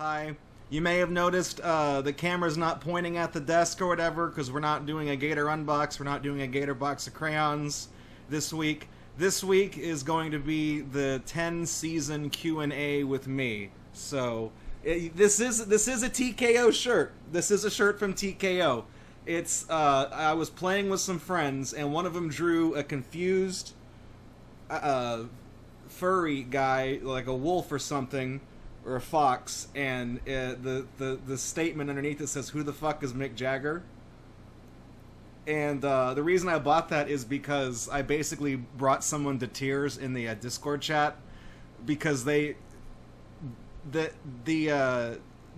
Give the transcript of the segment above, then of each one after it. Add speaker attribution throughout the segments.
Speaker 1: Hi. You may have noticed the camera's not pointing at the desk or whatever because we're not doing a Gator unbox. We're not doing a Gator box of crayons this week. This week is going to be the 10-season Q&A with me. So this is a TKO shirt. This is a shirt from TKO. It's I was playing with some friends and one of them drew a confused furry guy, like a wolf or something, or a fox, and the statement underneath it says, "Who the fuck is Mick Jagger?" And the reason I bought that is because I basically brought someone to tears in the Discord chat, because the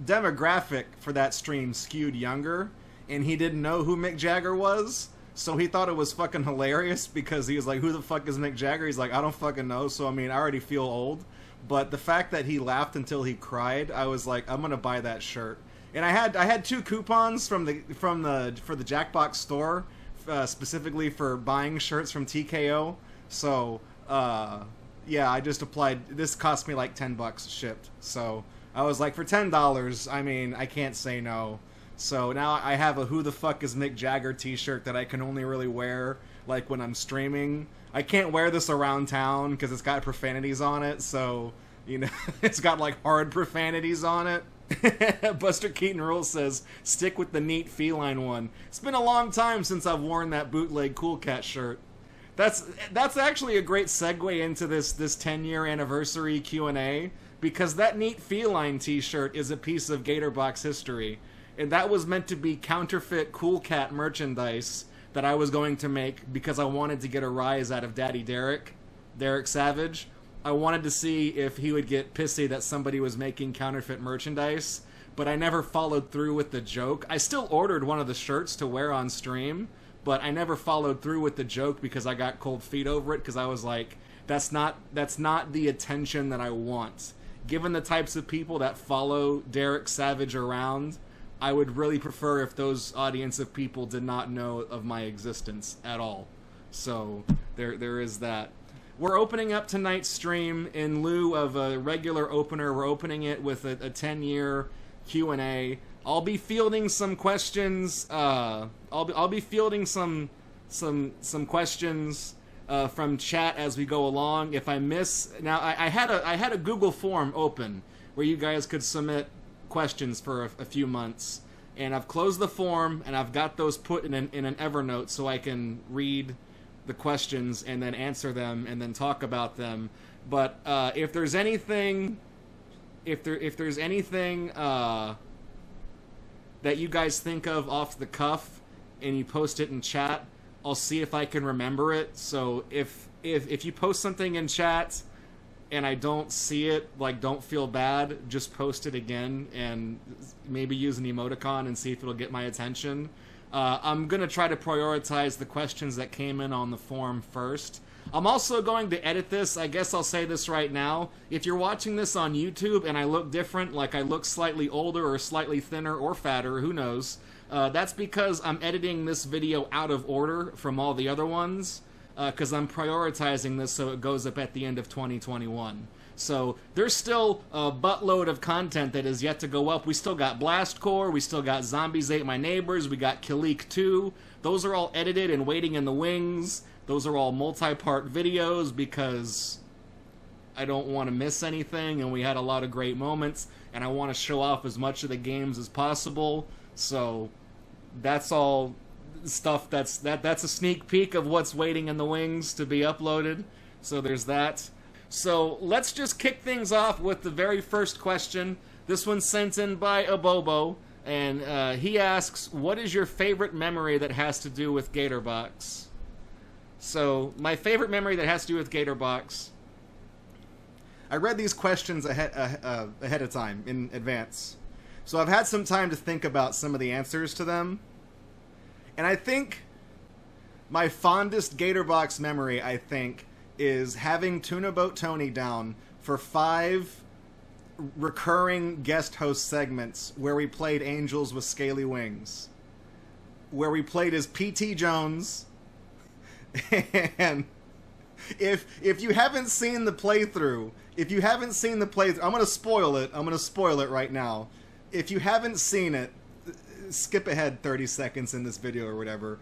Speaker 1: demographic for that stream skewed younger, and he didn't know who Mick Jagger was, so he thought it was fucking hilarious because he was like, "Who the fuck is Mick Jagger?" He's like, "I don't fucking know." So I mean, I already feel old. But the fact that he laughed until he cried, I was like, I'm gonna buy that shirt. And I had 2 coupons for the Jackbox store, specifically for buying shirts from TKO. So yeah, I just applied. This cost me like $10 shipped. So I was like, for $10, I mean, I can't say no. So now I have a "Who the fuck is Mick Jagger" t-shirt that I can only really wear like when I'm streaming. I can't wear this around town because it's got profanities on it, so, you know, it's got, like, hard profanities on it. Buster Keaton Rules says, "Stick with the neat feline one." It's been a long time since I've worn that bootleg Cool Cat shirt. That's actually a great segue into this 10-year anniversary Q&A, because that neat feline t-shirt is a piece of Gatorbox history, and that was meant to be counterfeit Cool Cat merchandise that I was going to make because I wanted to get a rise out of Daddy Derek Savage. I wanted to see if he would get pissy that somebody was making counterfeit merchandise, but I never followed through with the joke. I still ordered one of the shirts to wear on stream, but I never followed through with the joke because I got cold feet over it, because I was like, that's not the attention that I want. Given the types of people that follow Derek Savage around, I would really prefer if those audience of people did not know of my existence at all. So there is that. We're opening up tonight's stream in lieu of a regular opener. We're opening it with a 10-year Q&A. I'll be fielding some questions. I'll be fielding some questions from chat as we go along. If I miss, now I had a Google form open where you guys could submit questions for a few months, and I've closed the form and I've got those put in an Evernote so I can read the questions and then answer them and then talk about them. But if there's anything that you guys think of off the cuff and you post it in chat, I'll see if I can remember it. So if you post something in chat and I don't see it, like, don't feel bad, just post it again and maybe use an emoticon and see if it'll get my attention. I'm going to try to prioritize the questions that came in on the form first. I'm also going to edit this. I guess I'll say this right now. If you're watching this on YouTube and I look different, like I look slightly older or slightly thinner or fatter, who knows, that's because I'm editing this video out of order from all the other ones. Because I'm prioritizing this so it goes up at the end of 2021. So there's still a buttload of content that is yet to go up. We still got Blast Core, we still got Zombies Ate My Neighbors, we got Kileak 2. Those are all edited and waiting in the wings. Those are all multi-part videos because I don't want to miss anything, and we had a lot of great moments, and I want to show off as much of the games as possible. So that's all stuff that's a sneak peek of what's waiting in the wings to be uploaded. So there's that. So let's just kick things off with the very first question. This one's sent in by Abobo, and he asks, "What is your favorite memory that has to do with Gatorbox?" So my favorite memory that has to do with Gatorbox, I read these questions ahead of time in advance, so I've had some time to think about some of the answers to them. And I think my fondest Gatorbox memory, is having Tuna Boat Tony down for 5 recurring guest host segments where we played Angels with Scaly Wings. Where we played as P.T. Jones and If you haven't seen the playthrough, I'm gonna spoil it. I'm gonna spoil it right now. If you haven't seen it, skip ahead 30 seconds in this video or whatever.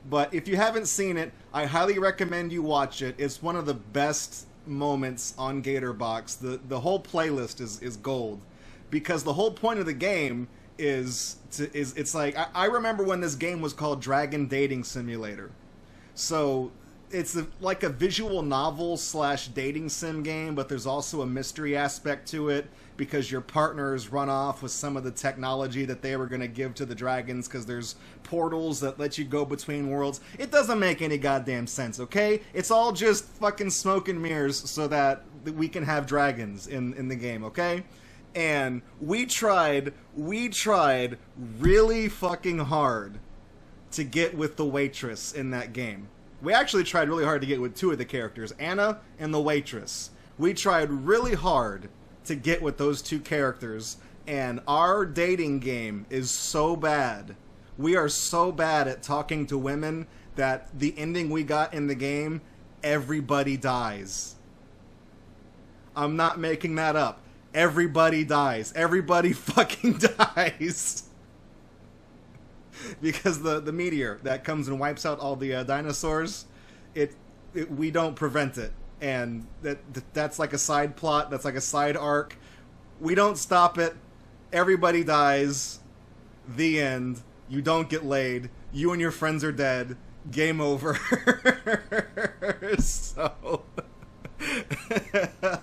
Speaker 1: But if you haven't seen it, I highly recommend you watch it. It's one of the best moments on Gatorbox. The whole playlist is gold, because the whole point of the game is it's like I remember when this game was called Dragon Dating Simulator. So it's like a visual novel / dating sim game, but there's also a mystery aspect to it, because your partners run off with some of the technology that they were going to give to the dragons, because there's portals that let you go between worlds. It doesn't make any goddamn sense, okay? It's all just fucking smoke and mirrors so that we can have dragons in the game, okay? And we tried really fucking hard to get with the waitress in that game. We actually tried really hard to get with two of the characters, Anna and the waitress. We tried really hard to get with those two characters, and our dating game is so bad. We are so bad at talking to women that the ending we got in the game, everybody dies. I'm not making that up. Everybody dies. Everybody fucking dies. Because the meteor that comes and wipes out all the dinosaurs, we don't prevent it. And that's like a side plot, that's like a side arc. We don't stop it. Everybody dies. The end. You don't get laid. You and your friends are dead. Game over. So,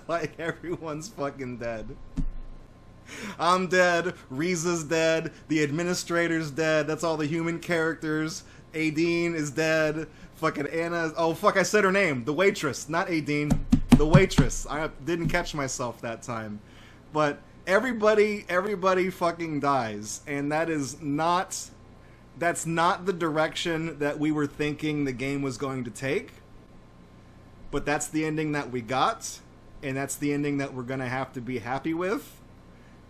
Speaker 1: like, everyone's fucking dead. I'm dead. Riza's dead. The administrator's dead. That's all the human characters. Adine is dead. Fucking Anna. Oh, fuck, I said her name. The waitress. Not Adine. The waitress. I didn't catch myself that time. But everybody fucking dies. And that's not the direction that we were thinking the game was going to take. But that's the ending that we got. And that's the ending that we're going to have to be happy with.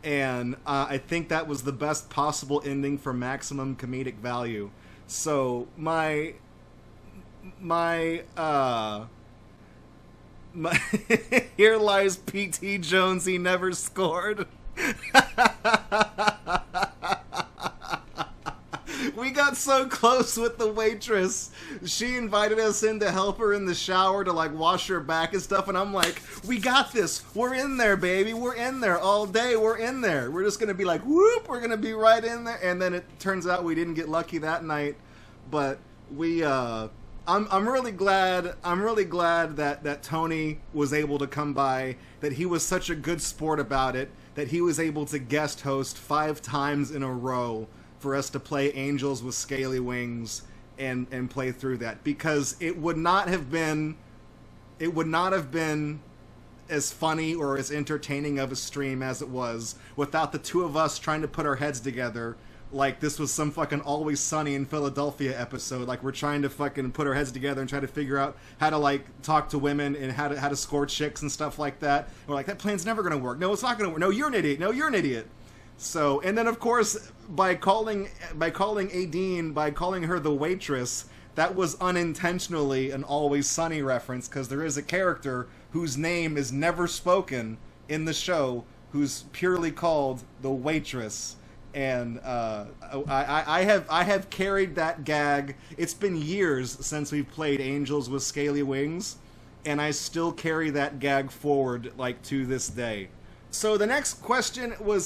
Speaker 1: And I think that was the best possible ending for maximum comedic value. So my here lies P.T. Jones, he never scored. We got so close with the waitress. She invited us in to help her in the shower to, like, wash her back and stuff, and I'm like, we got this. We're in there, baby. We're in there all day. We're in there. We're just gonna be like, whoop, we're gonna be right in there. And then it turns out we didn't get lucky that night. But we, I'm really glad that Tony was able to come by, that he was such a good sport about it, that he was able to guest host 5 times in a row for us to play Angels with Scaly Wings and play through that, because it would not have been as funny or as entertaining of a stream as it was without the two of us trying to put our heads together like this was some fucking Always Sunny in Philadelphia episode. Like, we're trying to fucking put our heads together and try to figure out how to, like, talk to women and how to score chicks and stuff like that. And we're like, that plan's never gonna work. No, it's not gonna work. No, you're an idiot. No, you're an idiot. So, and then of course, by calling Adine, by calling her the waitress, that was unintentionally an Always Sunny reference, because there is a character whose name is never spoken in the show, who's purely called the waitress. And I have carried that gag. It's been years since we've played Angels with Scaly Wings, and I still carry that gag forward, like, to this day. So the next question was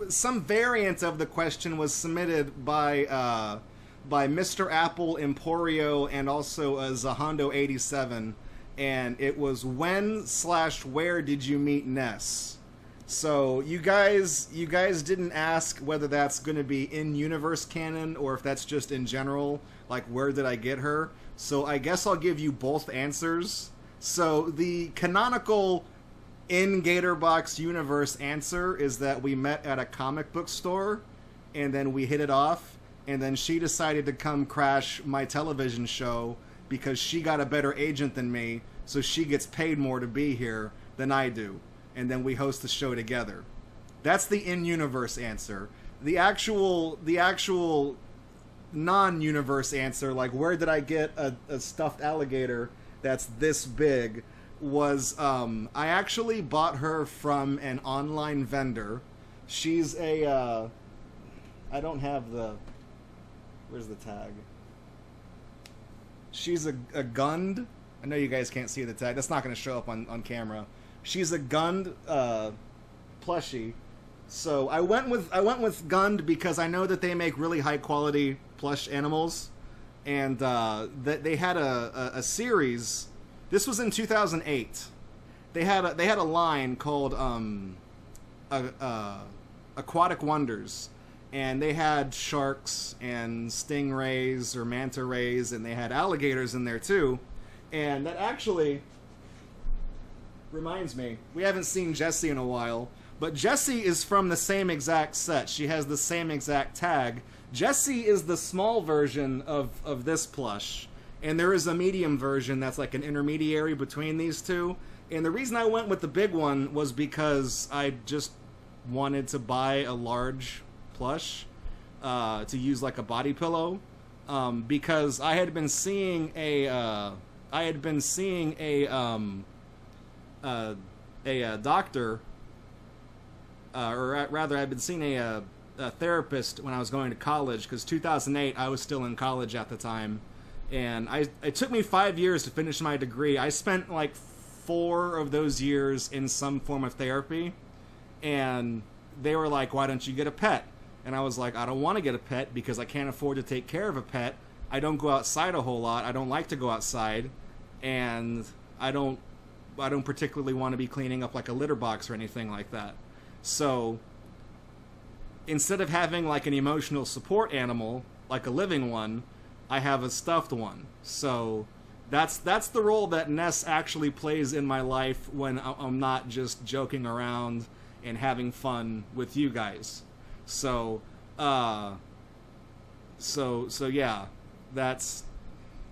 Speaker 1: some variant of the question was submitted by Mr. Apple Emporio and also Zahondo87, and it was when/where did you meet Ness? So you guys didn't ask whether that's going to be in universe canon or if that's just in general, like, where did I get her? So I guess I'll give you both answers. So the canonical in Gatorbox universe answer is that we met at a comic book store, and then we hit it off, and then she decided to come crash my television show because she got a better agent than me, so she gets paid more to be here than I do, and then we host the show together. That's the in-universe answer. The actual non-universe answer, like, where did I get a stuffed alligator, that's this big was I actually bought her from an online vendor. She's a I don't have the, where's the tag? She's a Gund. I know you guys can't see the tag. That's not going to show up on camera. She's a Gund plushie. So I went with Gund because I know that they make really high quality plush animals, and that they had a series. This was in 2008. They had a line called Aquatic Wonders, and they had sharks and stingrays or manta rays, and they had alligators in there too. And that actually reminds me, we haven't seen Jessie in a while, but Jessie is from the same exact set. She has the same exact tag. Jessie is the small version of this plush, and there is a medium version that's like an intermediary between these two. And the reason I went with the big one was because I just wanted to buy a large plush to use like a body pillow, because I had been seeing a doctor, or rather, I'd been seeing a therapist when I was going to college, because 2008 I was still in college at the time, and it took me 5 years to finish my degree. I spent like 4 of those years in some form of therapy, and they were like, "Why don't you get a pet?" And I was like, "I don't want to get a pet because I can't afford to take care of a pet. I don't go outside a whole lot. I don't like to go outside, and I don't particularly want to be cleaning up like a litter box or anything like that." So instead of having like an emotional support animal, like a living one, I have a stuffed one. So that's the role that Ness actually plays in my life when I'm not just joking around and having fun with you guys. So yeah, that's.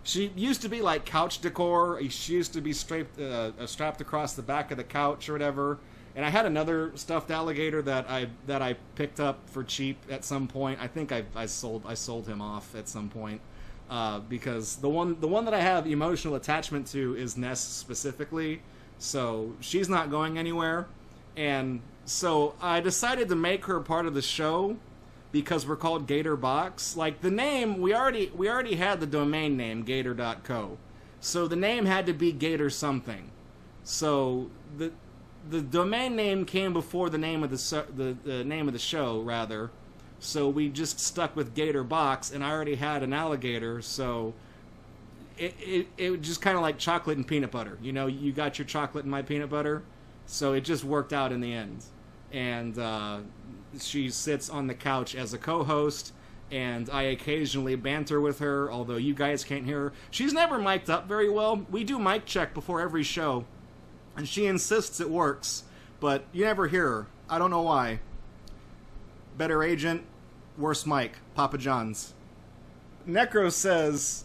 Speaker 1: She used to be like couch decor. She used to be strapped across the back of the couch or whatever. And I had another stuffed alligator that I picked up for cheap at some point. I think I sold him off at some point, because the one that I have emotional attachment to is Ness specifically. So she's not going anywhere, and so I decided to make her part of the show. Because we're called Gatorbox. Like, the name, we already had the domain name, gator.co. So the name had to be Gator something. So the domain name came before the name of the name of the show, rather. So we just stuck with Gatorbox, and I already had an alligator, so it just kind of like chocolate and peanut butter. You know, you got your chocolate and my peanut butter, so it just worked out in the end. And she sits on the couch as a co-host, and I occasionally banter with her, although you guys can't hear her. She's never mic'd up very well. We do mic check before every show, and she insists it works, but you never hear her. I don't know why. Better agent, worse mic. Papa John's. Necro says,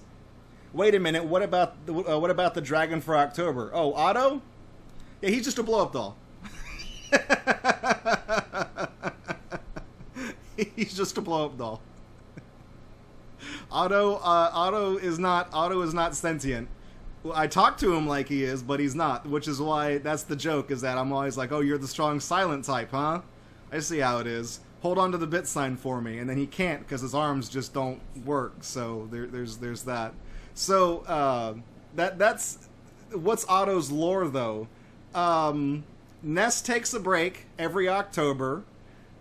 Speaker 1: "Wait a minute. What about the dragon for October? Oh, Otto? Yeah, he's just a blow-up doll." He's just a blow-up doll. Otto is not sentient. Well, I talk to him like he is, but he's not, which is why that's the joke, is that I'm always like, "Oh, you're the strong silent type, huh? I see how it is. Hold on to the bit sign for me," and then he can't because his arms just don't work. So there's that. So that's what's Otto's lore, though. Ness takes a break every October,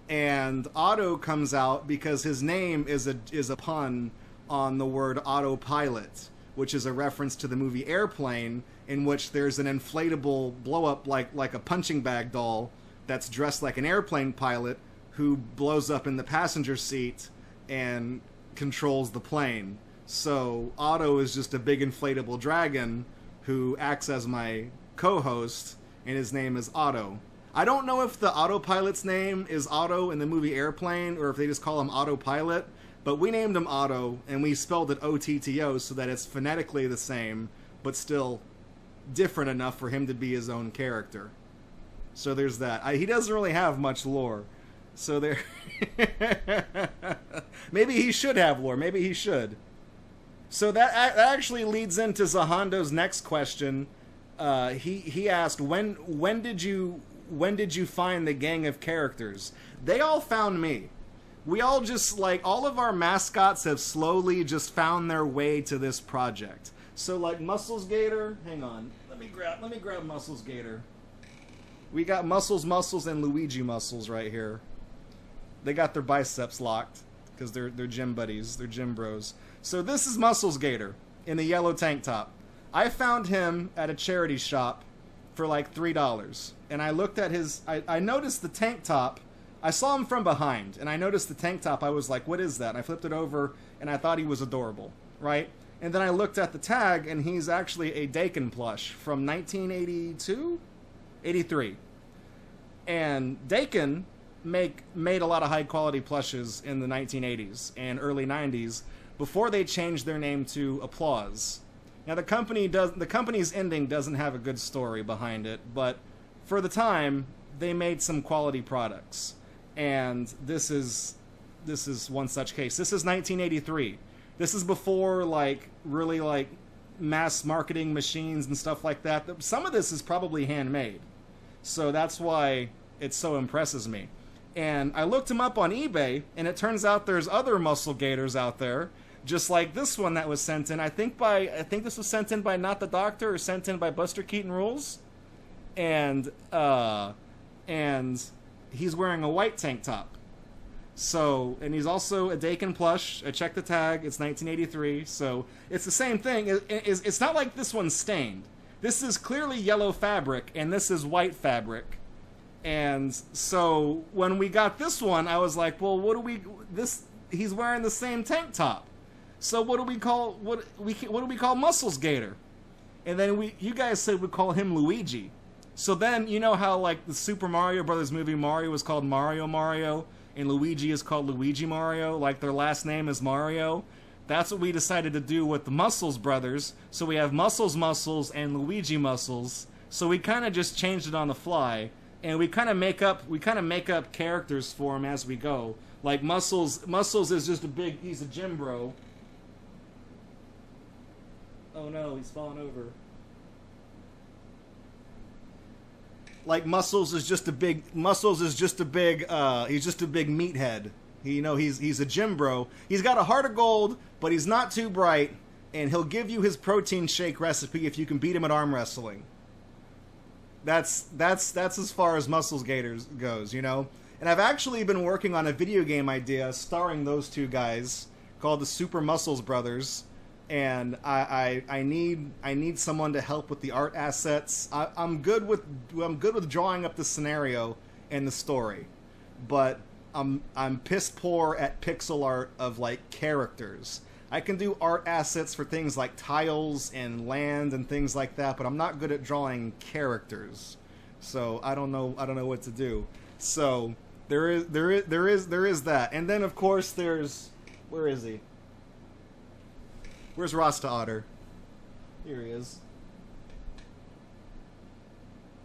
Speaker 1: and Otto comes out because his name is a pun on the word autopilot, which is a reference to the movie Airplane, in which there's an inflatable blow-up like a punching bag doll that's dressed like an airplane pilot who blows up in the passenger seat and controls the plane. So Otto is just a big inflatable dragon who acts as my co-host, and his name is Otto. I don't know if the autopilot's name is Otto in the movie Airplane, or if they just call him Autopilot, but we named him Otto, and we spelled it O-T-T-O so that it's phonetically the same, but still different enough for him to be his own character. So there's that. He doesn't really have much lore. So there... Maybe he should have lore. Maybe he should. So that actually leads into Zahando's next question. He asked, when did you find the gang of characters? They all found me. We all just, like, all of our mascots have slowly just found their way to this project. So, like, Muscles Gator, hang on, let me grab Muscles Gator. We got Muscles, and Luigi Muscles right here. They got their biceps locked because they're gym buddies, they're gym bros. So this is Muscles Gator in a yellow tank top. I found him at a charity shop for like $3, and I looked at his. I noticed the tank top. I saw him from behind, and I noticed the tank top. I was like, what is that? And I flipped it over, and I thought he was adorable, right? And then I looked at the tag, and he's actually a Dakin plush from 1982? 83. And Dakin made a lot of high-quality plushes in the 1980s and early 90s before they changed their name to Applause. Now, the company's ending doesn't have a good story behind it, but for the time, they made some quality products. And this is one such case. This is 1983. This is before, like, really, like, mass marketing machines and stuff like that. Some of this is probably handmade. So that's why it so impresses me. And I looked him up on eBay, and it turns out there's other Muscle Gators out there, just like this one that was sent in. I think this was sent in by Not the Doctor or sent in by Buster Keaton Rules. And he's wearing a white tank top. So, and he's also a Dakin plush. I checked the tag. It's 1983. So it's the same thing. It's not like this one's stained. This is clearly yellow fabric, and this is white fabric. And so when we got this one, I was like, well, he's wearing the same tank top. So what do we call Muscles Gator? And then you guys said we call him Luigi. So then, you know how, like, the Super Mario Brothers movie, Mario was called Mario, and Luigi is called Luigi Mario, like their last name is Mario? That's what we decided to do with the Muscles Brothers. So we have Muscles, and Luigi Muscles. So we kind of just changed it on the fly, and we kind of make up characters for him as we go. Like Muscles is just he's a gym bro. Oh no, he's falling over. Like Muscles is just a big meathead. He's a gym bro. He's got a heart of gold, but he's not too bright, and he'll give you his protein shake recipe if you can beat him at arm wrestling. That's as far as Muscles Gators goes, you know? And I've actually been working on a video game idea starring those two guys called the Super Muscles Brothers. And I need someone to help with the art assets. I'm good with drawing up the scenario and the story, but I'm piss poor at pixel art of like characters. I can do art assets for things like tiles and land and things like that, but I'm not good at drawing characters. So I don't know what to do. So there is that, and then of course there's, where is he? Where's Rasta Otter? Here he is.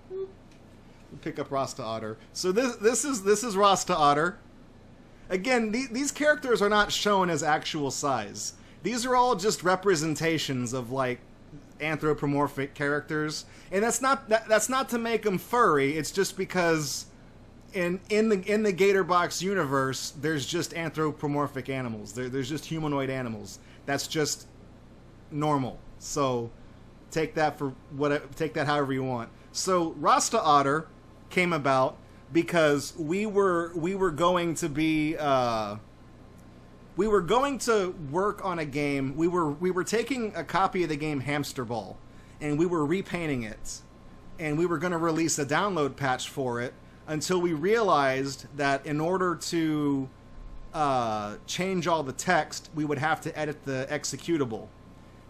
Speaker 1: We'll pick up Rasta Otter. So this is Rasta Otter. Again, these characters are not shown as actual size. These are all just representations of like anthropomorphic characters, and that's not to make them furry. It's just because in the Gatorbox universe, there's just anthropomorphic animals. There's just humanoid animals. That's just normal. So take that however you want. So Rasta Otter came about because we were going to work on a game. We were taking a copy of the game Hamster Ball, and we were repainting it, and we were going to release a download patch for it, until we realized that in order to change all the text, we would have to edit the executable.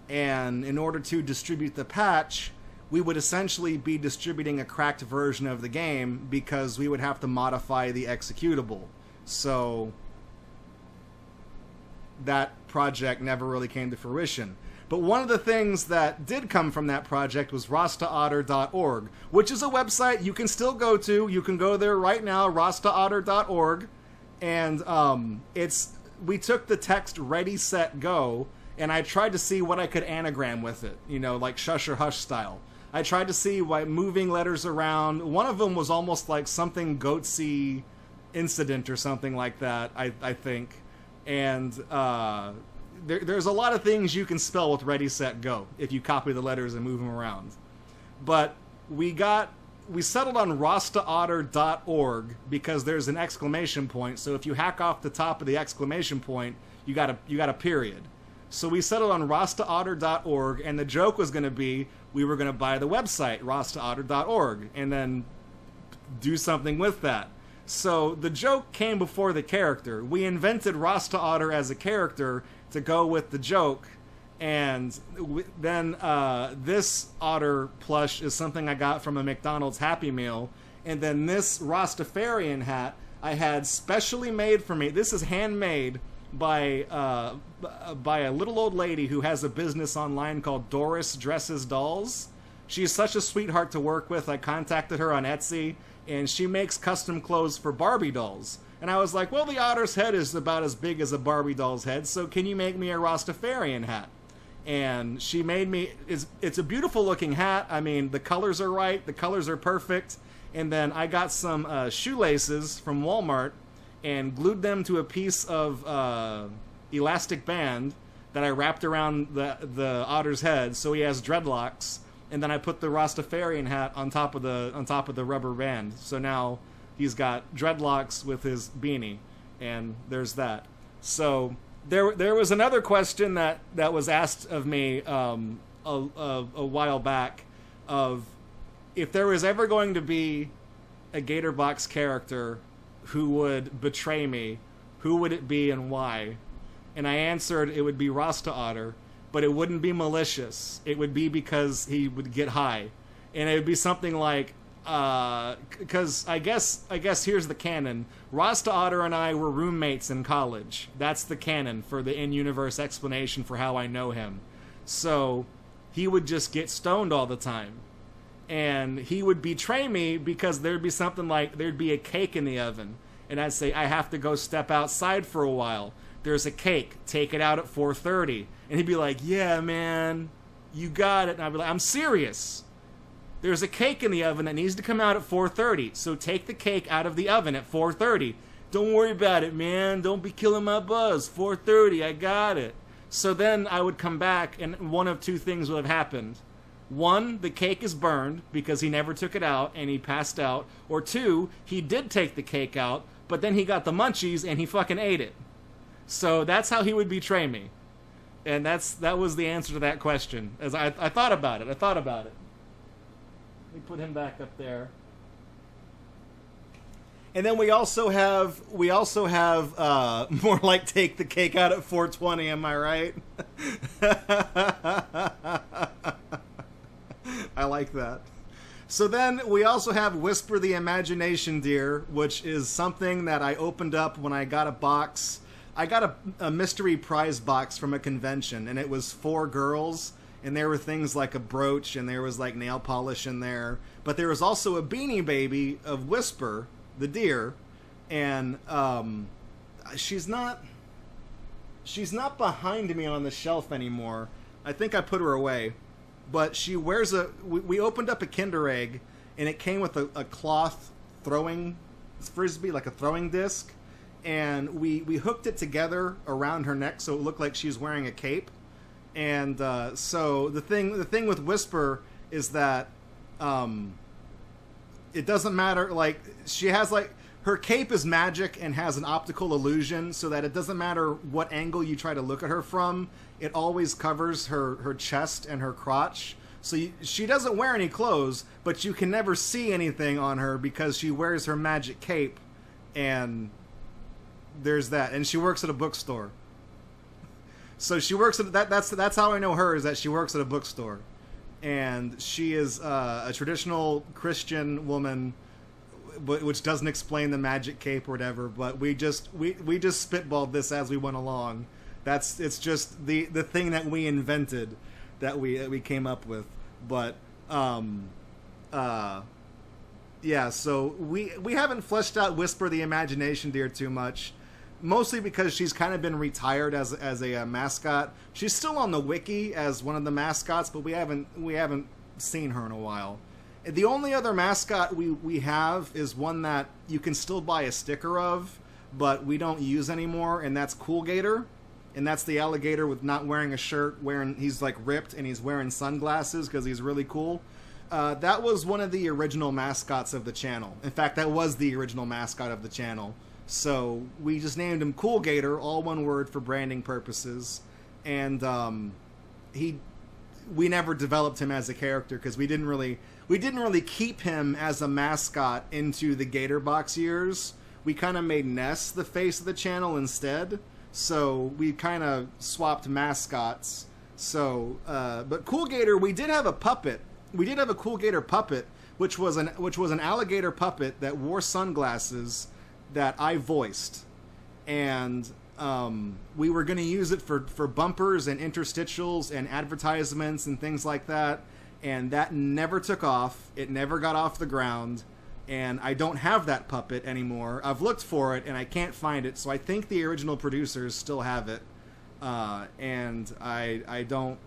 Speaker 1: And in order to distribute the patch, we would essentially be distributing a cracked version of the game because we would have to modify the executable. So that project never really came to fruition. But one of the things that did come from that project was rastaotter.org, which is a website you can still go to. You can go there right now, rastaotter.org. And we took the text Ready, Set, Go, and I tried to see what I could anagram with it, you know, like shush or hush style. I tried to see why moving letters around. One of them was almost like something goatsy incident or something like that, I think. And there's a lot of things you can spell with Ready, Set, Go if you copy the letters and move them around. But we settled on rastaotter.org because there's an exclamation point. So if you hack off the top of the exclamation point, you got a period. So we settled on rastaotter.org, and the joke was going to be we were going to buy the website rastaotter.org and then do something with that. So the joke came before the character. We invented Rasta Otter as a character to go with the joke, and then this otter plush is something I got from a McDonald's Happy Meal, and then this Rastafarian hat I had specially made for me. This is handmade by a little old lady who has a business online called Doris Dresses Dolls. She's such a sweetheart to work with. I contacted her on Etsy, and she makes custom clothes for Barbie dolls. And I was like, well, the otter's head is about as big as a Barbie doll's head, so can you make me a Rastafarian hat? And she made me, it's a beautiful looking hat. I mean, the colors are right, the colors are perfect. And then I got some shoelaces from Walmart and glued them to a piece of elastic band that I wrapped around the otter's head, so he has dreadlocks. And then I put the Rastafarian hat on top of the rubber band. So now he's got dreadlocks with his beanie, and there's that. So there was another question that was asked of me a while back of if there was ever going to be a Gatorbox character who would betray me, who would it be and why? And I answered it would be Rasta Otter. But it wouldn't be malicious. It would be because he would get high. And it would be something like, because I guess here's the canon. Rasta Otter and I were roommates in college. That's the canon for the in-universe explanation for how I know him. So he would just get stoned all the time. And he would betray me because there'd be something like, there'd be a cake in the oven. And I'd say, I have to go step outside for a while. There's a cake. Take it out at 4:30. And he'd be like, yeah, man, you got it. And I'd be like, I'm serious. There's a cake in the oven that needs to come out at 4:30. So take the cake out of the oven at 4:30. Don't worry about it, man. Don't be killing my buzz. 4:30, I got it. So then I would come back, and one of two things would have happened. One, the cake is burned because he never took it out and he passed out. Or two, he did take the cake out, but then he got the munchies and he fucking ate it. So that's how he would betray me. And that was the answer to that question. As I thought about it. Let me put him back up there. And then we also have more like take the cake out at 4:20, am I right? I like that. So then we also have Whisper the Imagination Deer, which is something that I opened up when I got a box. I got a mystery prize box from a convention, and it was 4 girls, and there were things like a brooch, and there was like nail polish in there. But there was also a Beanie Baby of Whisper, the deer, and she's not behind me on the shelf anymore. I think I put her away. But she wears we opened up a Kinder Egg, and it came with a cloth throwing frisbee, like a throwing disc. And we hooked it together around her neck so it looked like she's wearing a cape. And so the thing with Whisper is that it doesn't matter, like, she has, like, her cape is magic and has an optical illusion so that it doesn't matter what angle you try to look at her from, it always covers her chest and her crotch. So she doesn't wear any clothes, but you can never see anything on her because she wears her magic cape, and there's that. And she works at a bookstore. So she works at that's how I know her, is that she works at a bookstore. And she is a traditional Christian woman, which doesn't explain the magic cape or whatever, but we just spitballed this as we went along. It's just the thing that we invented, that we came up with. But yeah, so we haven't fleshed out Whisper the Imagination Deer too much, mostly because she's kind of been retired as a mascot. She's still on the wiki as one of the mascots, but we haven't seen her in a while. The only other mascot we have is one that you can still buy a sticker of, but we don't use anymore, and that's Cool Gator. And that's the alligator with not wearing a shirt, he's like ripped, and he's wearing sunglasses because he's really cool. That was one of the original mascots of the channel. In fact, that was the original mascot of the channel. So we just named him Cool Gator, all one word for branding purposes. And we never developed him as a character because we didn't really keep him as a mascot into the Gatorbox years. We kind of made Ness the face of the channel instead. So we kind of swapped mascots. So, but Cool Gator, we did have a puppet. We did have a Cool Gator puppet, which was an alligator puppet that wore sunglasses that I voiced, and we were going to use it for bumpers and interstitials and advertisements and things like that. And that never took off. It never got off the ground. And I don't have that puppet anymore. I've looked for it and I can't find it. So I think the original producers still have it. And I don't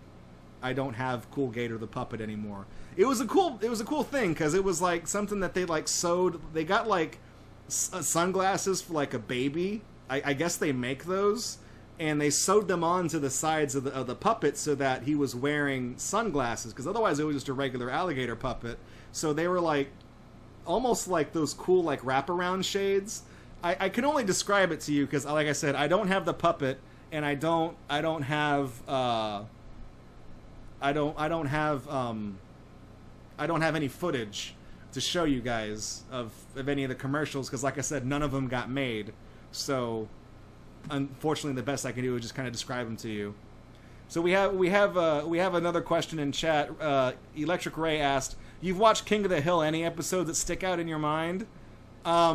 Speaker 1: have Cool Gator the puppet anymore. It was a cool thing because it was like something that they like sewed. They got like sunglasses for like a baby. I guess they make those, and they sewed them onto the sides of the puppet so that he was wearing sunglasses, because otherwise it was just a regular alligator puppet. So they were like almost like those cool like wraparound shades. I can only describe it to you because, like I said, I don't have the puppet, and I don't have any footage to show you guys of any of the commercials, because like I said, none of them got made. So unfortunately the best I can do is just kind of describe them to you. So we have another question in chat. Electric Ray asked, "You've watched King of the Hill, any episodes that stick out in your mind?" A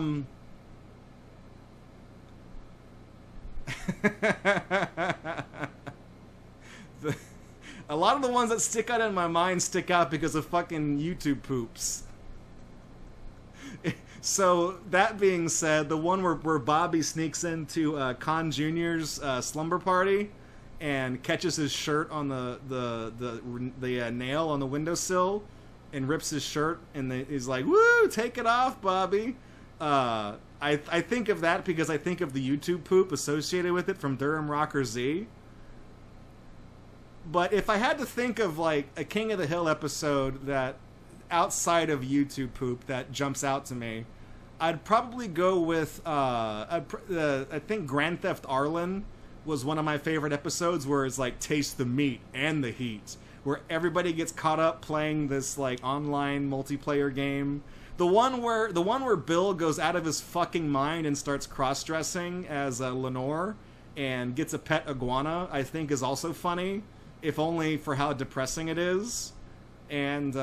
Speaker 1: lot of the ones that stick out in my mind stick out because of fucking YouTube poops. So, that being said, the one where Bobby sneaks into Con Jr.'s slumber party and catches his shirt on the nail on the windowsill and rips his shirt, and he's like, "Woo, take it off, Bobby." I think of that because I think of the YouTube poop associated with it from Durham Rocker Z. But if I had to think of like a King of the Hill episode that outside of YouTube poop that jumps out to me, I'd probably go with I think Grand Theft Arlen was one of my favorite episodes, where it's like taste the meat and the heat, where everybody gets caught up playing this like online multiplayer game. The one where Bill goes out of his fucking mind and starts cross-dressing as Lenore and gets a pet iguana, I think is also funny, if only for how depressing it is. And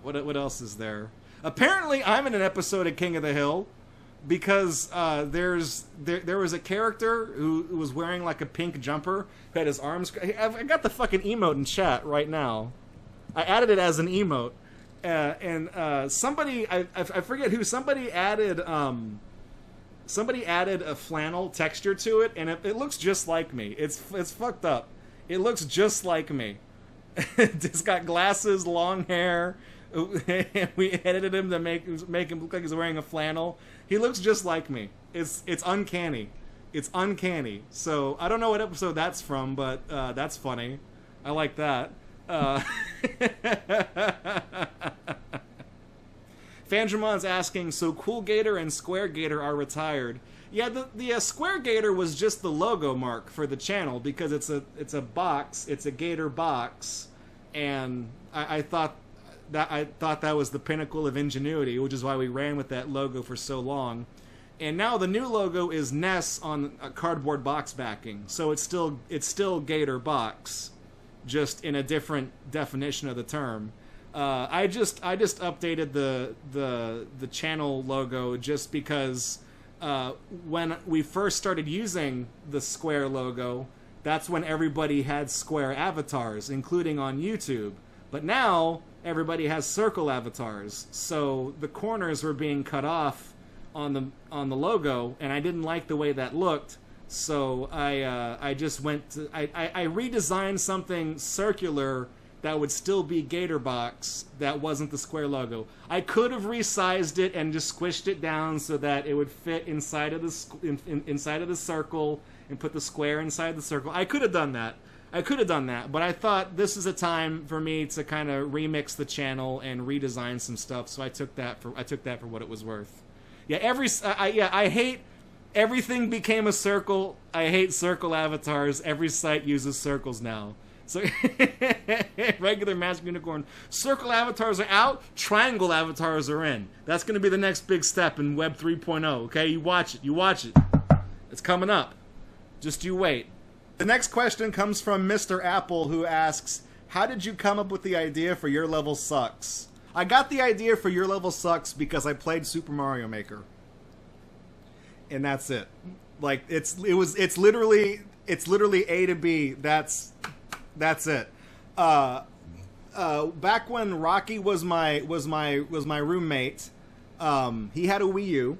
Speaker 1: what else is there? Apparently, I'm in an episode of King of the Hill because there was a character who was wearing like a pink jumper, who had his arms. I got the fucking emote in chat right now. I added it as an emote, and somebody I forget who, somebody added a flannel texture to it, and it looks just like me. It's fucked up. It looks just like me. It's got glasses, long hair. We edited him to make him look like he's wearing a flannel. He looks just like me. It's uncanny. It's uncanny. So I don't know what episode that's from, but that's funny. I like that. Fandramon's asking, so Cool Gator and Square Gator are retired. Yeah, the Square Gator was just the logo mark for the channel because it's a box, it's a Gator box, and I thought that was the pinnacle of ingenuity, which is why we ran with that logo for so long. And now the new logo is Ness on a cardboard box backing, so it's still Gator box, just in a different definition of the term. I just updated the channel logo just because when we first started using the Square logo, that's when everybody had Square avatars, including on YouTube. But now everybody has circle avatars, so the corners were being cut off on the logo, and I didn't like the way that looked. So I just went to, I redesigned something circular that would still be Gatorbox that wasn't the square logo. I could have resized it and just squished it down so that it would fit inside of the inside of the circle and put the square inside the circle. I could have done that. But I thought this is a time for me to kind of remix the channel and redesign some stuff. So I took that for what it was worth. Yeah, I hate everything became a circle. I hate circle avatars. Every site uses circles now. So regular mask unicorn. Circle avatars are out. Triangle avatars are in. That's going to be the next big step in Web 3.0. Okay, you watch it. It's coming up. Just you wait. The next question comes from Mr. Apple, who asks, how did you come up with the idea for Your Level Sucks? I got the idea for Your Level Sucks because I played Super Mario Maker. And that's it. Like, it's literally A to B. That's it. Back when Rocky was my roommate, he had a Wii U,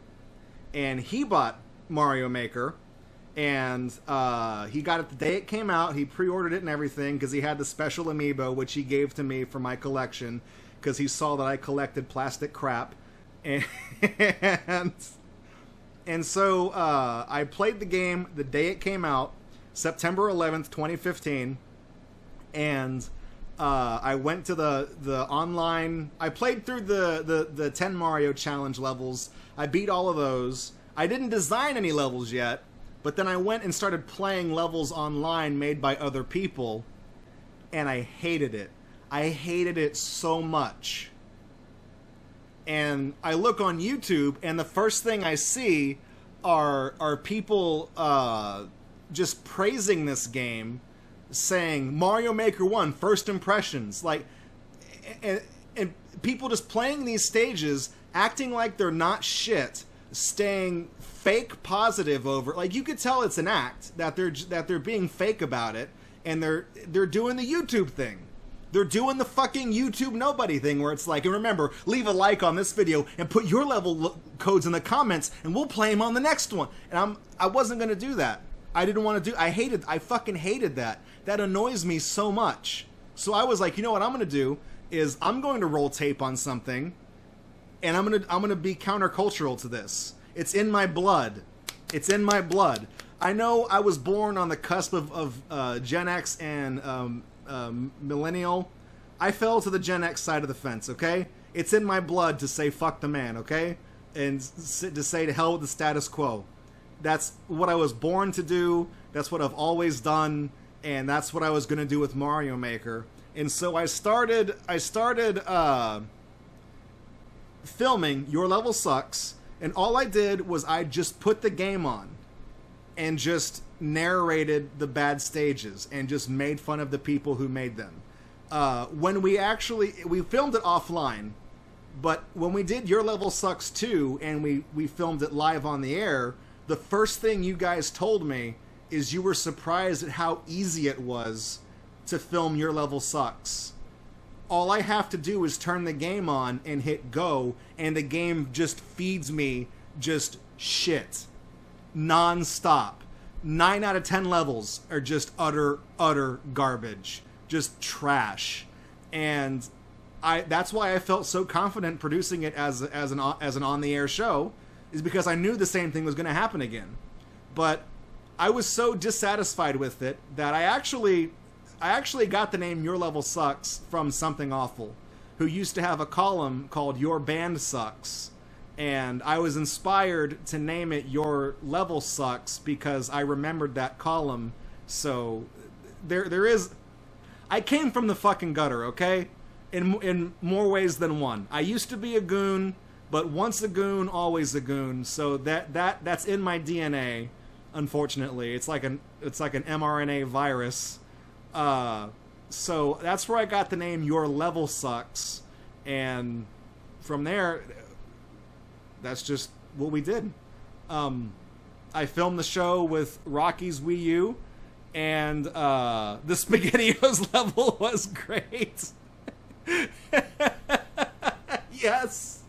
Speaker 1: and he bought Mario Maker, and he got it the day it came out. He pre-ordered it and everything because he had the special amiibo, which he gave to me for my collection because he saw that I collected plastic crap, and so I played the game the day it came out, September 11th, 2015. And I went to the online. I played through the 10 Mario Challenge levels. I beat all of those. I didn't design any levels yet, but then I went and started playing levels online made by other people, and I hated it. I hated it so much. And I look on YouTube, and the first thing I see are people just praising this game, saying Mario Maker 1 first impressions, like, and people just playing these stages, acting like they're not shit, staying fake positive over, like, you could tell it's an act, that they're being fake about it, and they're doing the YouTube thing. They're doing the fucking YouTube nobody thing where it's like, and remember, leave a like on this video and put your level codes in the comments and we'll play them on the next one. And I wasn't going to do that. I didn't want to do, I fucking hated that. That annoys me so much. So I was like, you know what I'm going to do is I'm going to roll tape on something, and I'm going to be countercultural to this. It's in my blood. It's in my blood. I know I was born on the cusp of Gen X and millennial. I fell to the Gen X side of the fence, okay? It's in my blood to say fuck the man, okay? And to say to hell with the status quo. That's what I was born to do. That's what I've always done, and that's what I was going to do with Mario Maker. And so I started filming Your Level Sucks, and all I did was I just put the game on and just narrated the bad stages and just made fun of the people who made them. When we filmed it offline, but when we did Your Level Sucks 2 and we filmed it live on the air, the first thing you guys told me is you were surprised at how easy it was to film Your Level Sucks. All I have to do is turn the game on and hit go, and the game just feeds me just shit. Non-stop. 9 out of 10 levels are just utter garbage. Just trash. And that's why I felt so confident producing it as an on-the-air show, is because I knew the same thing was going to happen again. But I was so dissatisfied with it that I actually got the name Your Level Sucks from Something Awful, who used to have a column called Your Band Sucks. And I was inspired to name it Your Level Sucks because I remembered that column. So there is... I came from the fucking gutter, okay? In more ways than one. I used to be a goon, but once a goon, always a goon. So that's in my DNA, unfortunately. It's like an mRNA virus. So that's where I got the name Your Level Sucks. And from there... that's just what we did. I filmed the show with Rocky's Wii U, and the SpaghettiOs level was great. Yes.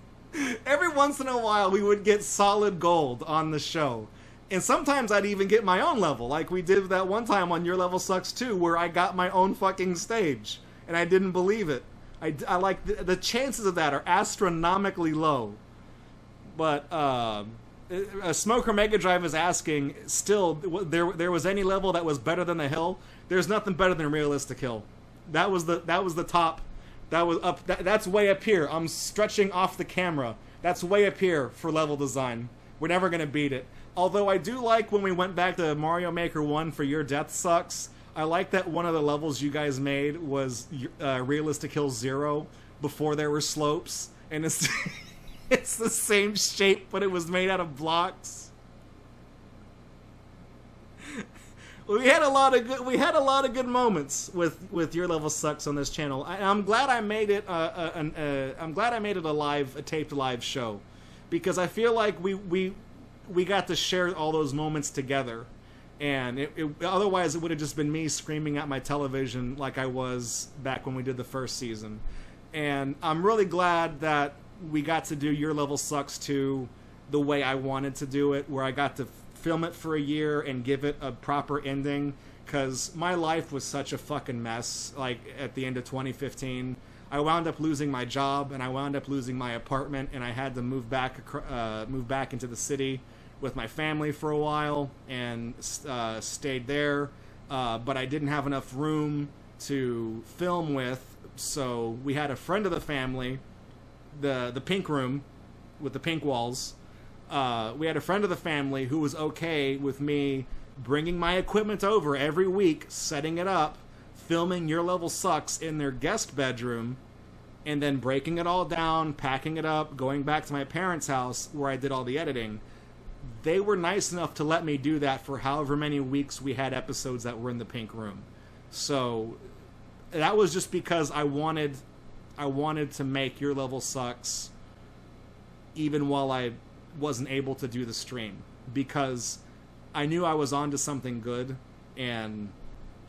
Speaker 1: Every once in a while, we would get solid gold on the show. And sometimes I'd even get my own level, like we did that one time on Your Level Sucks Too, where I got my own fucking stage. And I didn't believe it. I like, the chances of that are astronomically low. But, Smoker Mega Drive is asking, still, there was any level that was better than the hill? There's nothing better than Realistic Hill. That was the top. That was up. That's way up here. I'm stretching off the camera. That's way up here for level design. We're never gonna beat it. Although I do like when we went back to Mario Maker 1 for Your Death Sucks. I like that one of the levels you guys made was Realistic Hill 0 before there were slopes, and it's it's the same shape, but it was made out of blocks. We had a lot of good moments with Your Level Sucks on this channel. I'm glad I made it. I'm glad I made it a taped live show, because I feel like we got to share all those moments together, and otherwise it would have just been me screaming at my television like I was back when we did the first season. And I'm really glad that we got to do Your Level Sucks 2 the way I wanted to do it, where I got to film it for a year and give it a proper ending, because my life was such a fucking mess. Like, at the end of 2015, I wound up losing my job, and I wound up losing my apartment, and I had to move back into the city with my family for a while, and stayed there, but I didn't have enough room to film with, so we had a friend of the family, the pink room with the pink walls. We had a friend of the family who was okay with me bringing my equipment over every week, setting it up, filming Your Level Sucks in their guest bedroom, and then breaking it all down, packing it up, going back to my parents' house where I did all the editing. They were nice enough to let me do that for however many weeks we had episodes that were in the pink room. So that was just because I wanted to make Your Level Sucks even while I wasn't able to do the stream, because I knew I was onto something good, and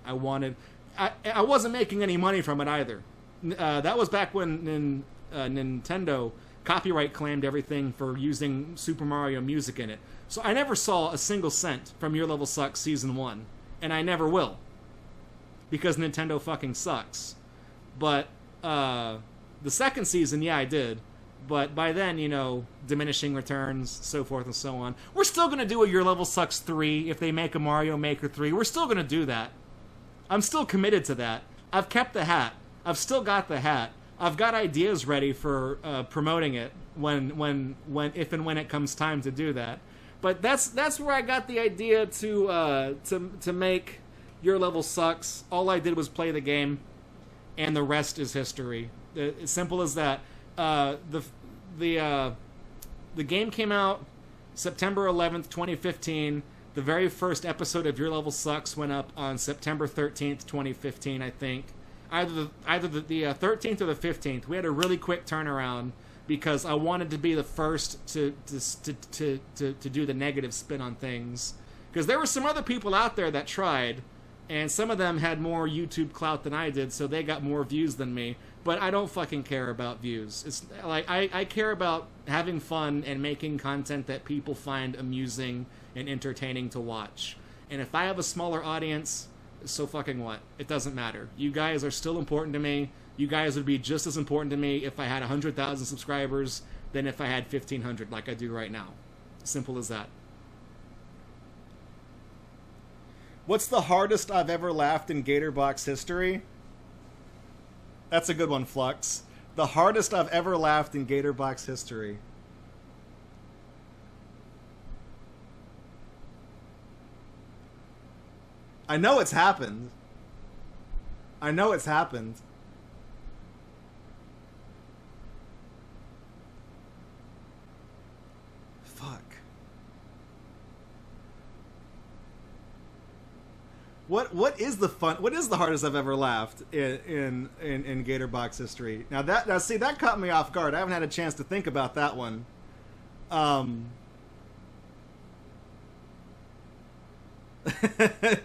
Speaker 1: I wasn't making any money from it either. That was back when Nintendo copyright claimed everything for using Super Mario music in it. So I never saw a single cent from Your Level Sucks Season 1, and I never will, because Nintendo fucking sucks. But the second season, yeah, I did. But by then, you know, diminishing returns, so forth and so on. We're still going to do a Your Level Sucks 3 if they make a Mario Maker 3. We're still going to do that. I'm still committed to that. I've kept the hat. I've still got the hat. I've got ideas ready for promoting it if and when it comes time to do that. But that's where I got the idea to make Your Level Sucks. All I did was play the game, and the rest is history. As simple as that. The game came out September 11th, 2015. The very first episode of Your Level Sucks went up on September 13th, 2015, I think. Either the 13th or the 15th. We had a really quick turnaround because I wanted to be the first to do the negative spin on things. Because there were some other people out there that tried, and some of them had more YouTube clout than I did, so they got more views than me. But I don't fucking care about views. It's like I care about having fun and making content that people find amusing and entertaining to watch. And if I have a smaller audience, so fucking what? It doesn't matter. You guys are still important to me. You guys would be just as important to me if I had 100,000 subscribers than if I had 1,500 like I do right now. Simple as that. What's the hardest I've ever laughed in Gatorbox history? That's a good one, Flux. The hardest I've ever laughed in Gatorbox history. I know it's happened. I know it's happened. Fuck. What is the hardest I've ever laughed in Gatorbox history? Now see, that caught me off guard. I haven't had a chance to think about that one.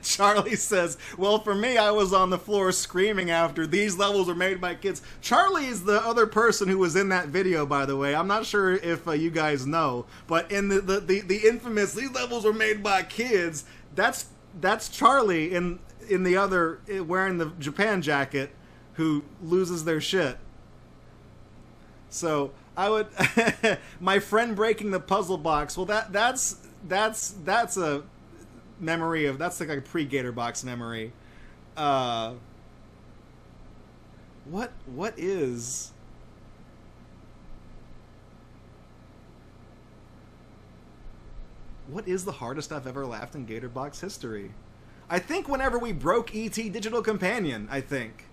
Speaker 1: Charlie says, well, for me, I was on the floor screaming after these levels are made by kids. Charlie is the other person who was in that video, by the way. I'm not sure if you guys know, but in the infamous these levels were made by kids, that's Charlie in the other wearing the Japan jacket who loses their shit. So I would my friend breaking the puzzle box. Well, that's a memory of that's like a pre-Gatorbox memory. What is the hardest I've ever laughed in Gatorbox history? I think whenever we broke E.T. Digital Companion, I think.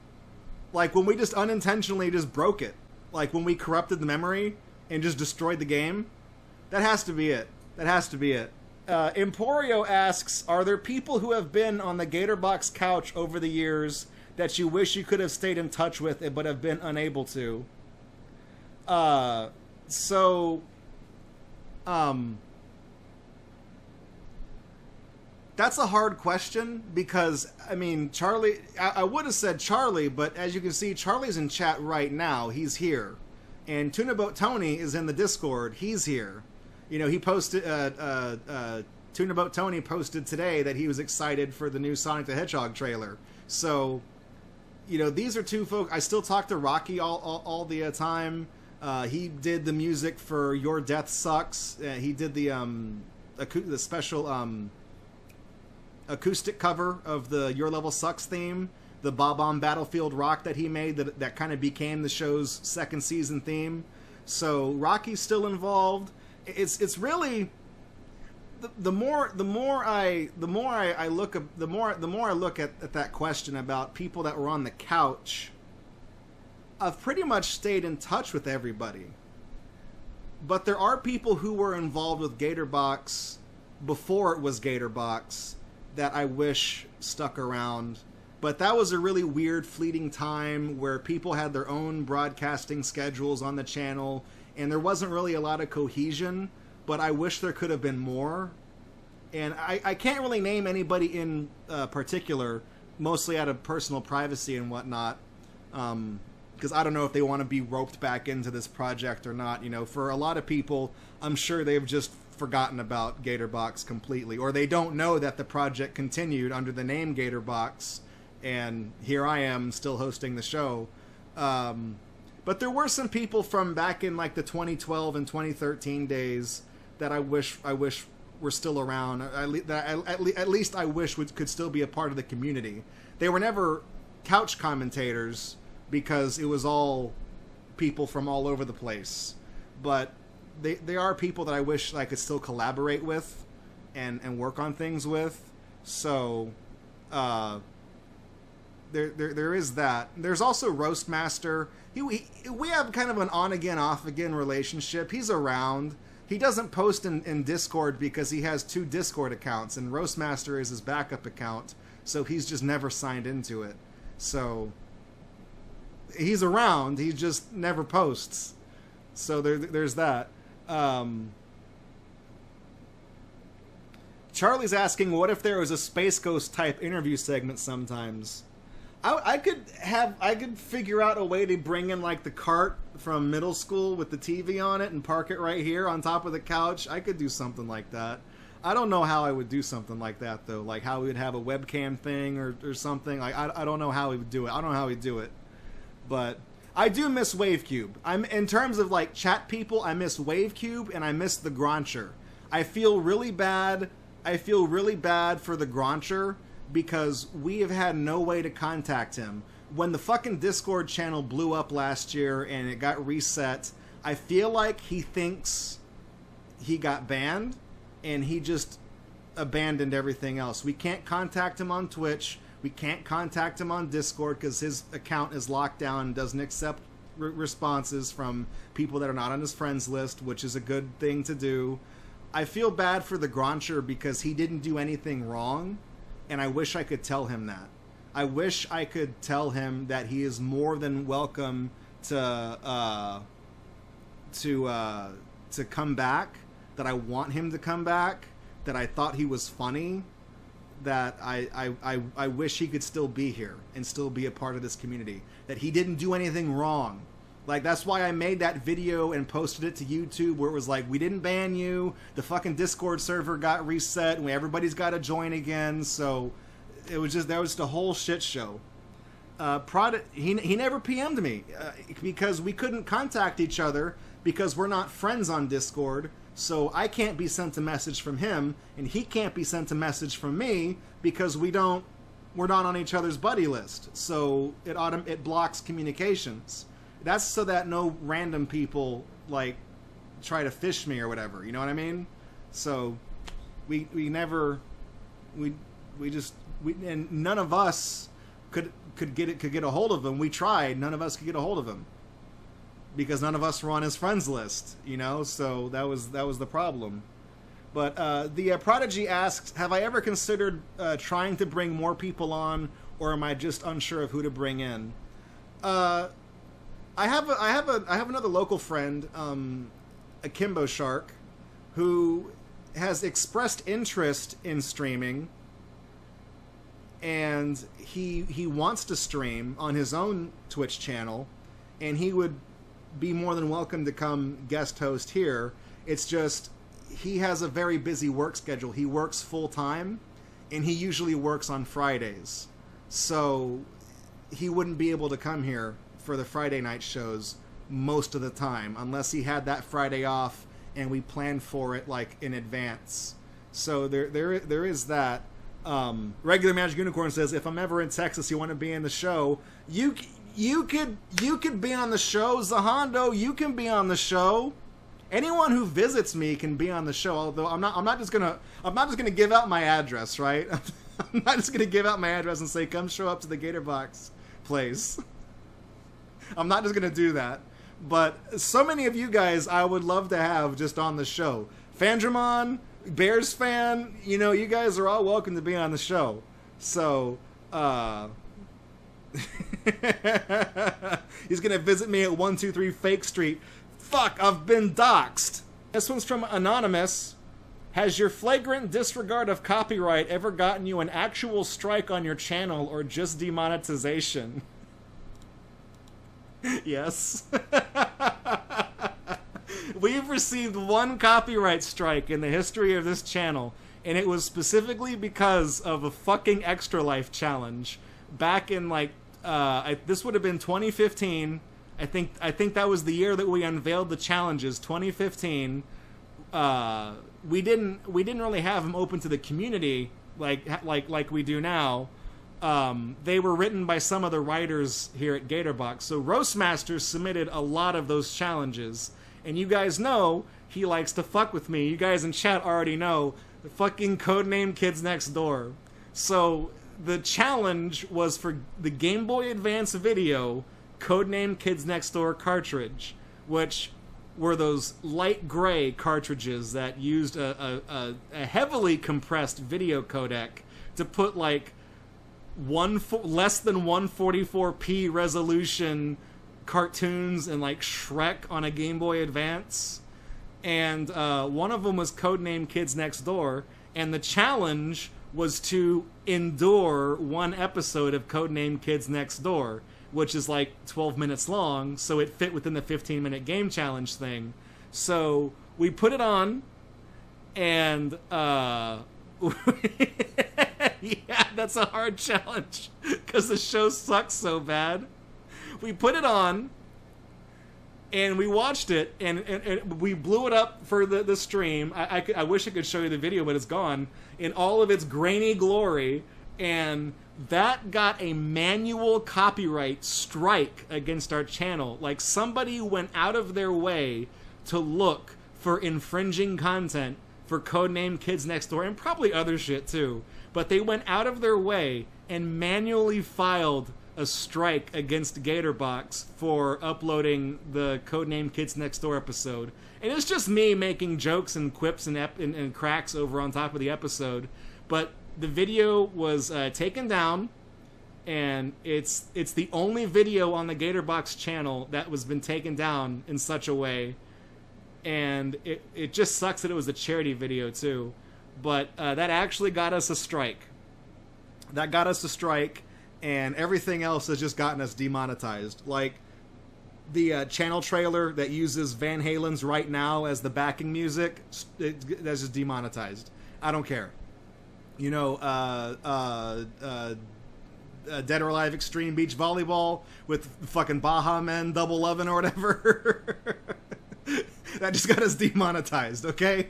Speaker 1: Like when we just unintentionally just broke it. Like when we corrupted the memory and just destroyed the game. That has to be it. That has to be it. Emporio asks, are there people who have been on the Gatorbox couch over the years that you wish you could have stayed in touch with but have been unable to? That's a hard question because, I mean, Charlie... I would have said Charlie, but as you can see, Charlie's in chat right now. He's here. And Tunaboat Tony is in the Discord. He's here. You know, he posted... Tunaboat Tony posted today that he was excited for the new Sonic the Hedgehog trailer. So, you know, these are two folks... I still talk to Rocky all the time. He did the music for Your Death Sucks. He did the special... acoustic cover of the Your Level Sucks theme, the Bob on Battlefield Rock that he made that kind of became the show's second season theme. So Rocky's still involved. It's really the more I look at that question about people that were on the couch. I've pretty much stayed in touch with everybody, but there are people who were involved with Gatorbox before it was Gatorbox that I wish stuck around. But that was a really weird, fleeting time where people had their own broadcasting schedules on the channel, and there wasn't really a lot of cohesion, but I wish there could have been more. And I can't really name anybody in particular, mostly out of personal privacy and whatnot, because I don't know if they want to be roped back into this project or not. You know, for a lot of people, I'm sure they've just forgotten about Gatorbox completely, or they don't know that the project continued under the name Gatorbox, and here I am still hosting the show. But there were some people from back in like the 2012 and 2013 days that I wish were still around. At least I wish could still be a part of the community. They were never couch commentators because it was all people from all over the place, but they are people that I wish I could still collaborate with and work on things with. So there is that. There's also Roastmaster. We have kind of an on-again, off-again relationship. He's around. He doesn't post in Discord because he has 2 Discord accounts, and Roastmaster is his backup account, so he's just never signed into it. So he's around. He just never posts. So there's that. Charlie's asking, what if there was a Space Ghost type interview segment sometimes? I could figure out a way to bring in like the cart from middle school with the TV on it and park it right here on top of the couch. I could do something like that. I don't know how I would do something like that though, like how we would have a webcam thing or something. Like I don't know how we would do it. I don't know how we'd do it, but I do miss WaveCube. In terms of like chat people, I miss WaveCube and I miss the Groncher. I feel really bad for the Groncher because we have had no way to contact him. When the fucking Discord channel blew up last year and it got reset, I feel like he thinks he got banned and he just abandoned everything else. We can't contact him on Twitch. We can't contact him on Discord because his account is locked down and doesn't accept responses from people that are not on his friends list, which is a good thing to do. I feel bad for the Groncher because he didn't do anything wrong, and I wish I could tell him that. I wish I could tell him that he is more than welcome to come back, that I want him to come back, that I thought he was funny, that I wish he could still be here and still be a part of this community. That he didn't do anything wrong. Like, that's why I made that video and posted it to YouTube where it was like, we didn't ban you, the fucking Discord server got reset, and everybody's got to join again, so it was just, that was the whole shit show. He never PM'd me because we couldn't contact each other because we're not friends on Discord, so I can't be sent a message from him, and he can't be sent a message from me because we're not on each other's buddy list, so it blocks communications. That's so that no random people, like, try to fish me or whatever, you know what I mean? So, and none of us could get a hold of him. We tried, none of us could get a hold of him. Because none of us were on his friends list, you know? So, that was the problem. But, the Prodigy asks, have I ever considered trying to bring more people on, or am I just unsure of who to bring in? I have another local friend, a Kimbo Shark, who has expressed interest in streaming, and he wants to stream on his own Twitch channel, and he would be more than welcome to come guest host here. It's just he has a very busy work schedule. He works full time, and he usually works on Fridays, so he wouldn't be able to come here for the Friday night shows most of the time, unless he had that Friday off and we planned for it like in advance. So there is that. Regular Magic Unicorn says, if I'm ever in Texas, you want to be in the show, you could be on the show. Zahando, you can be on the show. Anyone who visits me can be on the show. Although I'm not just gonna give out my address, right? I'm not just gonna give out my address and say, come show up to the Gatorbox place. I'm not just going to do that. But so many of you guys I would love to have just on the show. Fandramon, Bears fan, you know, you guys are all welcome to be on the show. So, he's going to visit me at 123 Fake Street. Fuck, I've been doxxed. This one's from Anonymous. Has your flagrant disregard of copyright ever gotten you an actual strike on your channel or just demonetization? Yes. We've received one copyright strike in the history of this channel, and it was specifically because of a fucking Extra Life challenge back in, like, this would have been 2015. I think that was the year that we unveiled the challenges, 2015. We didn't really have them open to the community like we do now. They were written by some of the writers here at Gatorbox. So Roastmaster submitted a lot of those challenges. And you guys know he likes to fuck with me. You guys in chat already know the fucking codename Kids Next Door. So the challenge was for the Game Boy Advance video codename Kids Next Door cartridge, which were those light gray cartridges that used a heavily compressed video codec to put like less than 144p resolution cartoons and like Shrek on a Game Boy Advance. And one of them was codenamed Kids Next Door, and the challenge was to endure one episode of codenamed Kids Next Door, which is like 12 minutes long, so it fit within the 15-minute game challenge thing. So we put it on, and yeah, that's a hard challenge because the show sucks so bad. We put it on, and we watched it, and we blew it up for the stream. I wish I could show you the video, but it's gone in all of its grainy glory, and that got a manual copyright strike against our channel. Like, somebody went out of their way to look for infringing content for codename Kids Next Door, and probably other shit too. But they went out of their way and manually filed a strike against Gatorbox for uploading the codename Kids Next Door episode. And it's just me making jokes and quips and cracks over on top of the episode. But the video was taken down, and it's the only video on the Gatorbox channel that was been taken down in such a way. And it just sucks that it was a charity video too. But that actually got us a strike. That got us to strike, and everything else has just gotten us demonetized. Like, the channel trailer that uses Van Halen's Right Now as the backing music, that's just demonetized. I don't care. You know, Dead or Alive Extreme Beach Volleyball with fucking Baha Men Double Oven or whatever. That just got us demonetized, okay?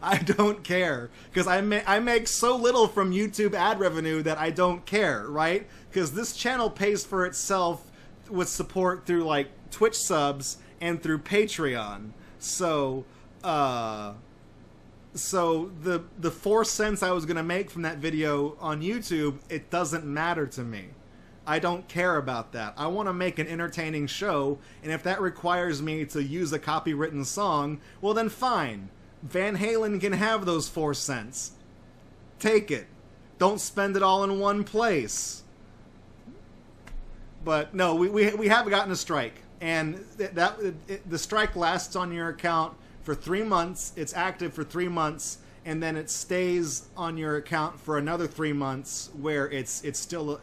Speaker 1: I don't care, because I make so little from YouTube ad revenue that I don't care, right? Because this channel pays for itself with support through, like, Twitch subs and through Patreon. So the 4 cents I was gonna make from that video on YouTube, it doesn't matter to me. I don't care about that. I want to make an entertaining show, and if that requires me to use a copywritten song, well then fine. Van Halen can have those 4 cents. Take it. Don't spend it all in one place. But no, we have gotten a strike, and the strike lasts on your account for 3 months. It's active for 3 months, and then it stays on your account for another 3 months, where it's still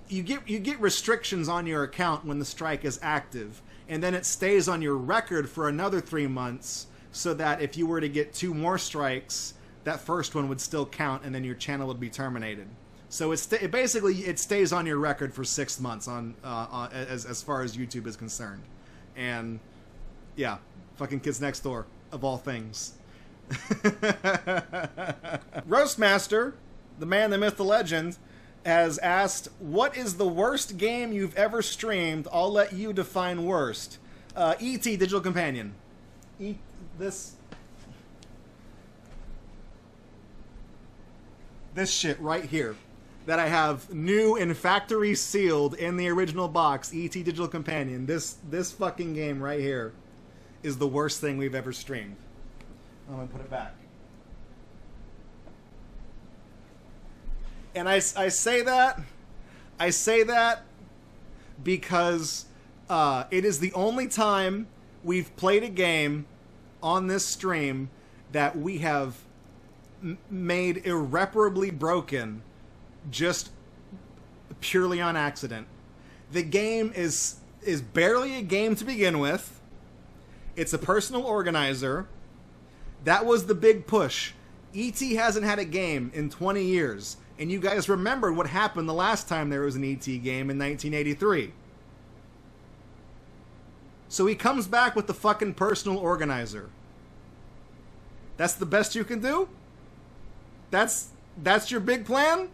Speaker 1: you get restrictions on your account when the strike is active, and then it stays on your record for another 3 months, so that if you were to get 2 more strikes, that first one would still count, and then your channel would be terminated. So it basically stays on your record for 6 months as far as YouTube is concerned. And yeah, fucking Kids Next Door, of all things. Roastmaster, the man, the myth, the legend, has asked, what is the worst game you've ever streamed? I'll let you define worst. E.T. Digital Companion. This shit right here that I have new and factory sealed in the original box, E.T. Digital Companion. This fucking game right here is the worst thing we've ever streamed. I'm gonna put it back. And I say that because it is the only time we've played a game on this stream that we have made irreparably broken just purely on accident. The game is barely a game to begin with. It's a personal organizer. That was the big push. E.T. hasn't had a game in 20 years. And you guys remembered what happened the last time there was an E.T. game in 1983. So he comes back with the fucking personal organizer. That's the best you can do? That's your big plan?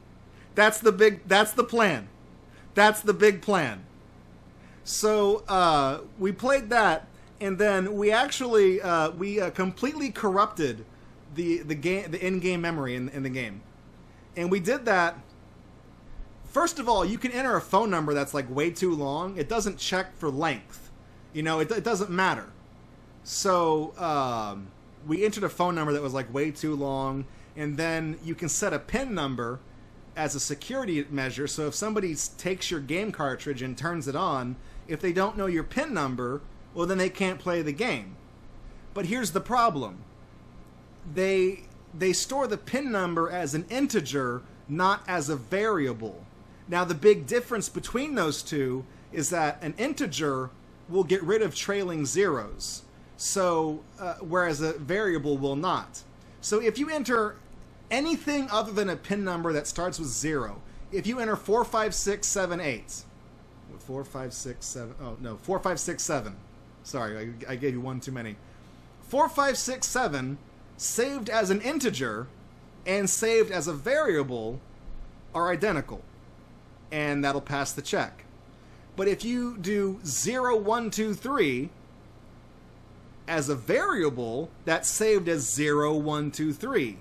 Speaker 1: That's the plan. That's the big plan. So we played that, and then we actually completely corrupted the in-game memory in the game. And we did that. First of all, you can enter a phone number that's like way too long. It doesn't check for length. You know, it doesn't matter. So we entered a phone number that was like way too long, and then you can set a PIN number as a security measure. So if somebody takes your game cartridge and turns it on, if they don't know your PIN number, well, then they can't play the game. But here's the problem. They store the PIN number as an integer, not as a variable. Now, the big difference between those two is that an integer will get rid of trailing zeros, so whereas a variable will not. So if you enter anything other than a PIN number that starts with 0, if you enter 45678, 45667, oh no, 4567. Sorry, I gave you one too many. 4567 saved as an integer and saved as a variable are identical, and that'll pass the check. But if you do 0123 as a variable, that's saved as 0123.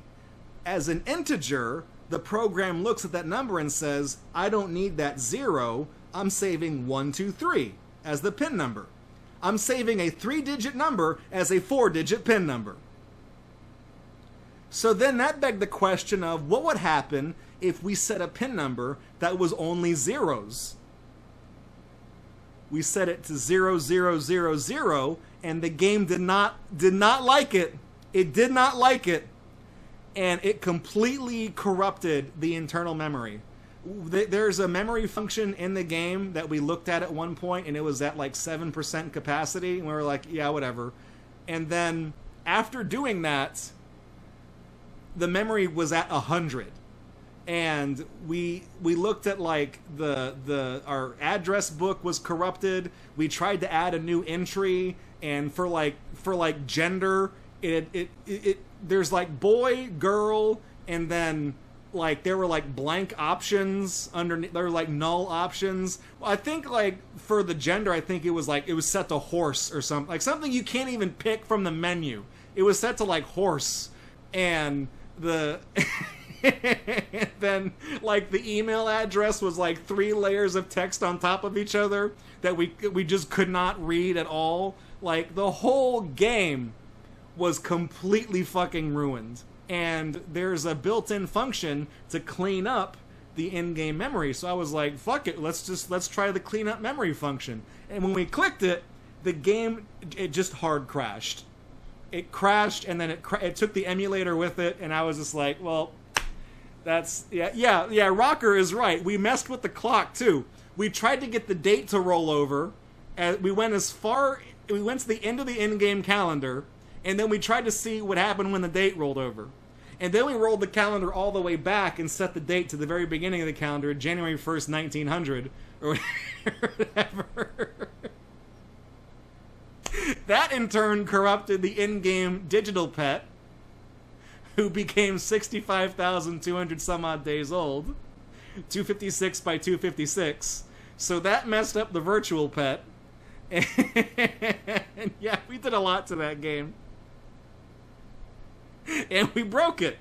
Speaker 1: As an integer, the program looks at that number and says, I don't need that 0, I'm saving 123 as the PIN number. I'm saving a 3-digit number as a 4-digit PIN number. So then that begged the question of what would happen if we set a PIN number that was only zeros. We set it to 0000, and the game did not like it. It did not like it. and it completely corrupted the internal memory. There's a memory function in the game that we looked at one point, and it was at like 7% capacity, and we were like, yeah, whatever. And then after doing that, the memory was at 100. And we looked at like our address book was corrupted. We tried to add a new entry, and for like gender, it there's like boy, girl, and then like there were like blank options underneath. There were like null options. Well, I think like for the gender, I think it was set to horse or something, like something you can't even pick from the menu. It was set to like horse, and the and then like the email address was like 3 layers of text on top of each other that we just could not read at all. Like the whole game was completely fucking ruined. And there's a built-in function to clean up the in-game memory. So I was like, fuck it, let's try the clean up memory function. And when we clicked it, the game, it just hard crashed. It crashed, and then it took the emulator with it, and I was just like, well, that's, yeah, Rocker is right. We messed with the clock, too. We tried to get the date to roll over. We went to the end of the in-game calendar, and then we tried to see what happened when the date rolled over. And then we rolled the calendar all the way back and set the date to the very beginning of the calendar, January 1st, 1900, or whatever. That, in turn, corrupted the in-game digital pet, who became 65,200 some odd days old, 256 by 256. So that messed up the virtual pet. And yeah, we did a lot to that game. And we broke it.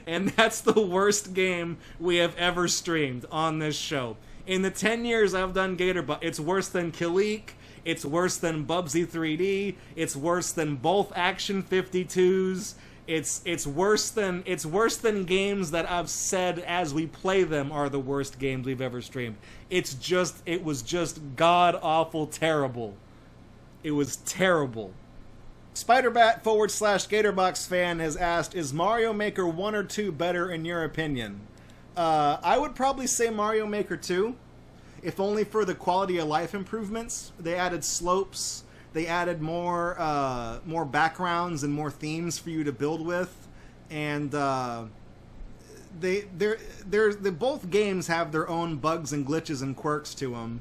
Speaker 1: And that's the worst game we have ever streamed on this show. In the 10 years I've done Gatorbox, it's worse than Kilik, it's worse than Bubsy 3D, it's worse than both Action 52s, it's worse than games that I've said as we play them are the worst games we've ever streamed. It was just god-awful terrible. It was terrible. Spiderbat /Gatorbox fan has asked, is Mario Maker 1 or 2 better in your opinion? I would probably say Mario Maker 2, if only for the quality of life improvements. They added slopes, they added more backgrounds and more themes for you to build with, and both games have their own bugs and glitches and quirks to them,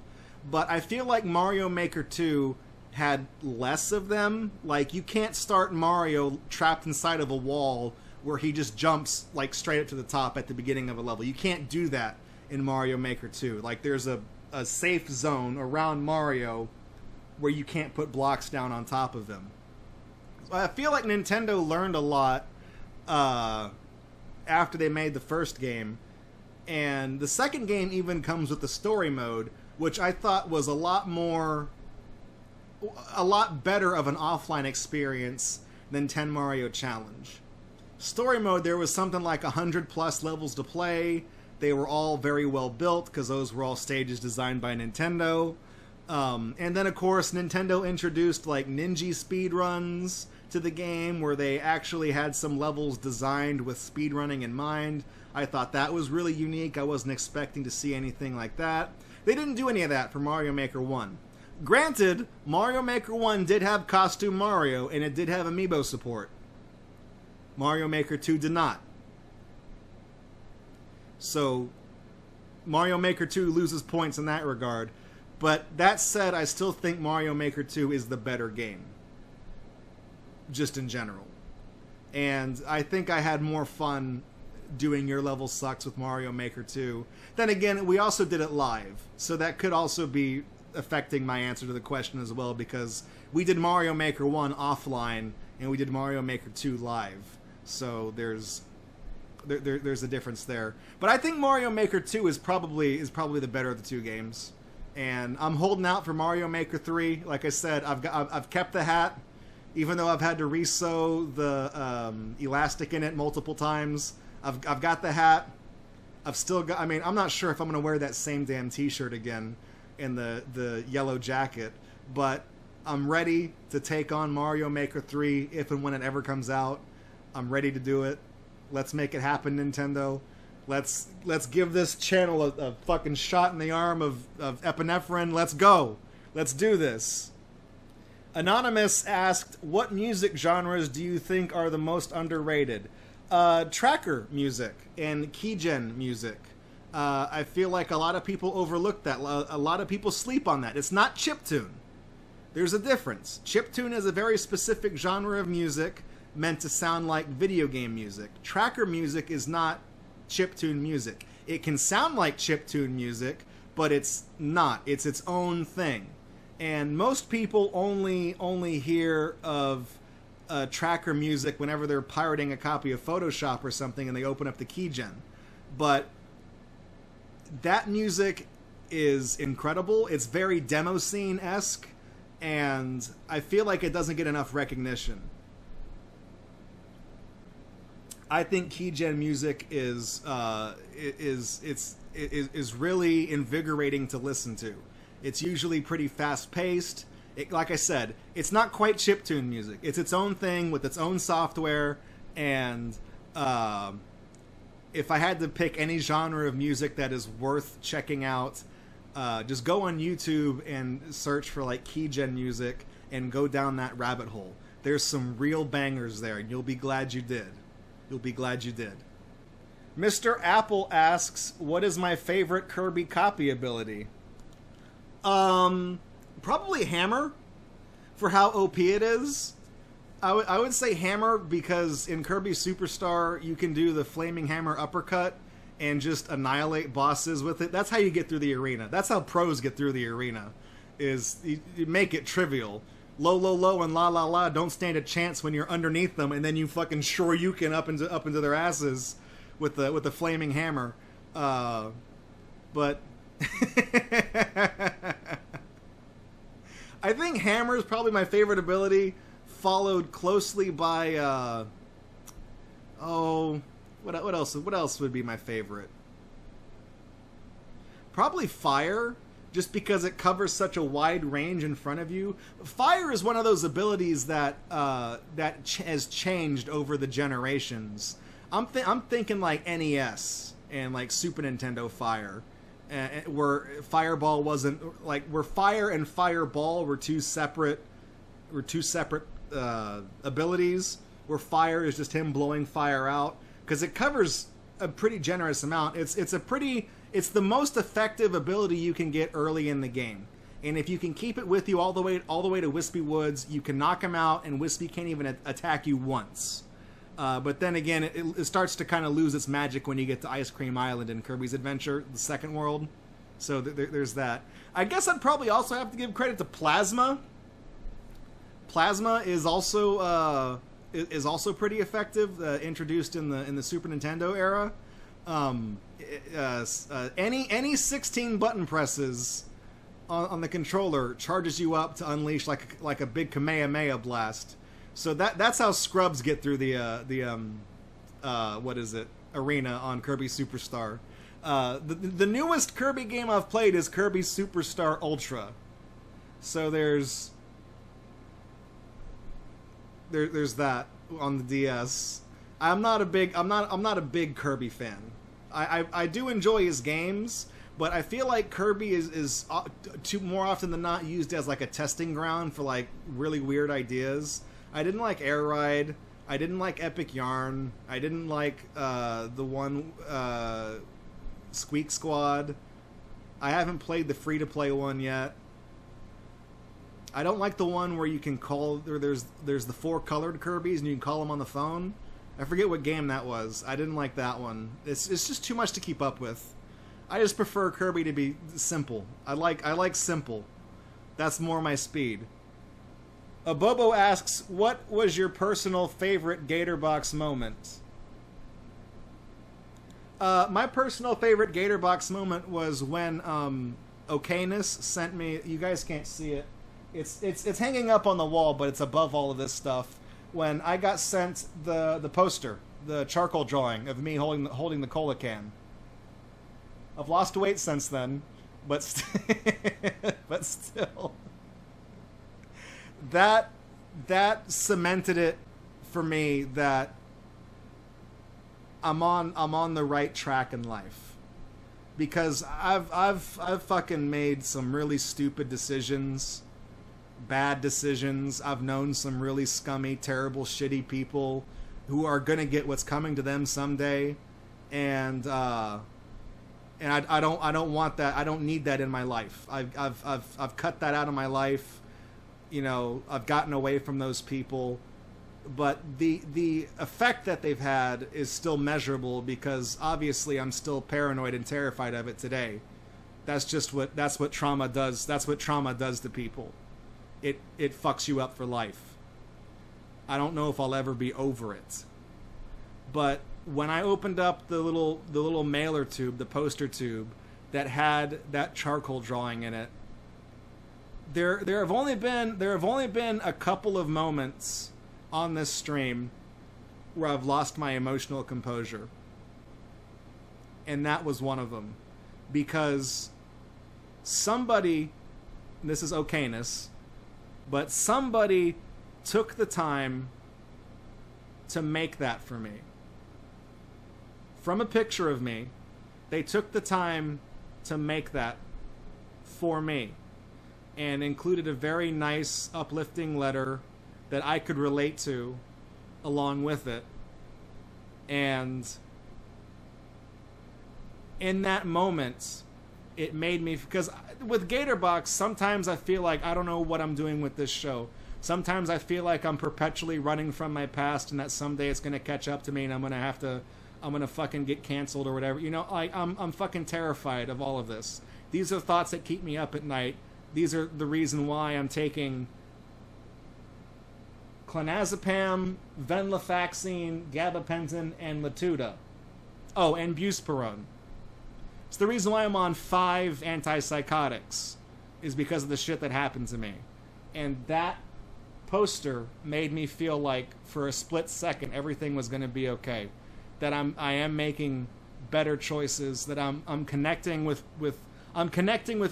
Speaker 1: but I feel like Mario Maker 2 had less of them. Like, you can't start Mario trapped inside of a wall where he just jumps like straight up to the top at the beginning of a level. You can't do that in Mario Maker 2. Like, there's a safe zone around Mario where you can't put blocks down on top of him. I feel like Nintendo learned a lot after they made the first game, and the second game even comes with the story mode, which I thought was a lot better of an offline experience than 10 Mario Challenge. Story mode, there was something like 100 plus levels to play. They were all very well built because those were all stages designed by Nintendo. And then, of course, Nintendo introduced like ninja speedruns to the game, where they actually had some levels designed with speedrunning in mind. I thought that was really unique. I wasn't expecting to see anything like that. They didn't do any of that for Mario Maker 1. Granted, Mario Maker 1 did have Costume Mario, and it did have amiibo support. Mario Maker 2 did not. So, Mario Maker 2 loses points in that regard. But that said, I still think Mario Maker 2 is the better game. Just in general. And I think I had more fun doing Your Level Sucks with Mario Maker 2. Then again, we also did it live. So that could also be affecting my answer to the question as well, because we did Mario Maker 1 offline and we did Mario Maker 2 live. So there's a difference there. But I think Mario Maker 2 is probably the better of the two games. And I'm holding out for Mario Maker 3. Like I said, I've kept the hat, even though I've had to re-sew the elastic in it multiple times. I've got the hat. I've still got. I mean, I'm not sure if I'm going to wear that same damn T-shirt again in the yellow jacket, but I'm ready to take on Mario Maker 3 if and when it ever comes out. I'm ready to do it. Let's make it happen, Nintendo. Let's give this channel a fucking shot in the arm of epinephrine. Let's go. Let's do this. Anonymous asked, what music genres do you think are the most underrated? Tracker music and keygen music. I feel like a lot of people overlook that. A lot of people sleep on that. It's not chiptune. There's a difference. Chiptune is a very specific genre of music meant to sound like video game music. Tracker music is not chiptune music. It can sound like chiptune music, but it's not. It's its own thing. And most people only hear of tracker music whenever they're pirating a copy of Photoshop or something and they open up the keygen. But that music is incredible. It's very demo scene-esque, and I feel like it doesn't get enough recognition. I think keygen music is really invigorating to listen to. It's usually pretty fast-paced. Like I said, it's not quite chiptune music. It's its own thing with its own software, and if I had to pick any genre of music that is worth checking out, just go on YouTube and search for like keygen music and go down that rabbit hole. There's some real bangers there, and you'll be glad you did. You'll be glad you did. Mr. Apple asks, what is my favorite Kirby copy ability? Probably Hammer, for how OP it is. I would say Hammer because in Kirby Superstar you can do the Flaming Hammer uppercut and just annihilate bosses with it. That's how you get through the arena. That's how pros get through the arena, is you make it trivial. Low, low, low, and la, la, la don't stand a chance when you're underneath them, and then you fucking shoryuken up into their asses with the Flaming Hammer. But I think Hammer is probably my favorite ability, followed closely by what else would be my favorite? Probably Fire, just because it covers such a wide range in front of you. Fire is one of those abilities that has changed over the generations. I'm thinking like NES and like Super Nintendo Fire. Where Fireball wasn't like, where Fire and Fireball were two separate abilities, where Fire is just him blowing fire out, because it covers a pretty generous amount. It's the most effective ability you can get early in the game, and if you can keep it with you all the way to Wispy Woods, you can knock him out, and Wispy can't even attack you once. But then again, it starts to kind of lose its magic when you get to Ice Cream Island in Kirby's Adventure, the second world. So there's that. I guess I'd probably also have to give credit to Plasma. Plasma is also pretty effective, introduced in the Super Nintendo era. Any 16 button presses on the controller charges you up to unleash like a big Kamehameha blast. So that's how scrubs get through the arena on Kirby Superstar. The newest Kirby game I've played is Kirby Superstar Ultra. So there's that on the DS. I'm not a big Kirby fan. I do enjoy his games, but I feel like Kirby is too more often than not used as like a testing ground for like really weird ideas. I didn't like Air Ride. I didn't like Epic Yarn. I didn't like the one Squeak Squad. I haven't played the free-to-play one yet. I don't like the one where you can call. There's the 4 colored Kirbys and you can call them on the phone. I forget what game that was. I didn't like that one. It's just too much to keep up with. I just prefer Kirby to be simple. I like simple. That's more my speed. Bobo asks, what was your personal favorite Gatorbox moment? My personal favorite Gatorbox moment was when Okayness sent me. You guys can't see it. It's hanging up on the wall, but it's above all of this stuff. When I got sent the poster, the charcoal drawing of me holding the cola can. I've lost weight since then, but still. that cemented it for me that I'm on the right track in life, because I've fucking made some really stupid decisions, bad decisions. I've known some really scummy, terrible, shitty people who are gonna get what's coming to them someday, and I don't want that. I don't need that in my life. I've cut that out of my life. You know, I've gotten away from those people. But the effect that they've had is still measurable, because obviously I'm still paranoid and terrified of it today. That's what trauma does. That's what trauma does to people. It fucks you up for life. I don't know if I'll ever be over it. But when I opened up the little mailer tube, the poster tube that had that charcoal drawing in it, there have only been a couple of moments on this stream where I've lost my emotional composure. And that was one of them. Because somebody, this is okayness, but somebody took the time to make that for me. From a picture of me, they took the time to make that for me. And included a very nice, uplifting letter that I could relate to along with it. And in that moment, it made me, because with Gatorbox, sometimes I feel like I don't know what I'm doing with this show. Sometimes I feel like I'm perpetually running from my past, and that someday it's going to catch up to me, and I'm going to fucking get canceled or whatever. You know, I'm fucking terrified of all of this. These are thoughts that keep me up at night. These are the reason why I'm taking clonazepam, venlafaxine, gabapentin, and Latuda. Oh, and buspirone. It's the reason why I'm on 5 antipsychotics, is because of the shit that happened to me. And that poster made me feel like, for a split second, everything was going to be okay. That I am making better choices. That I'm connecting with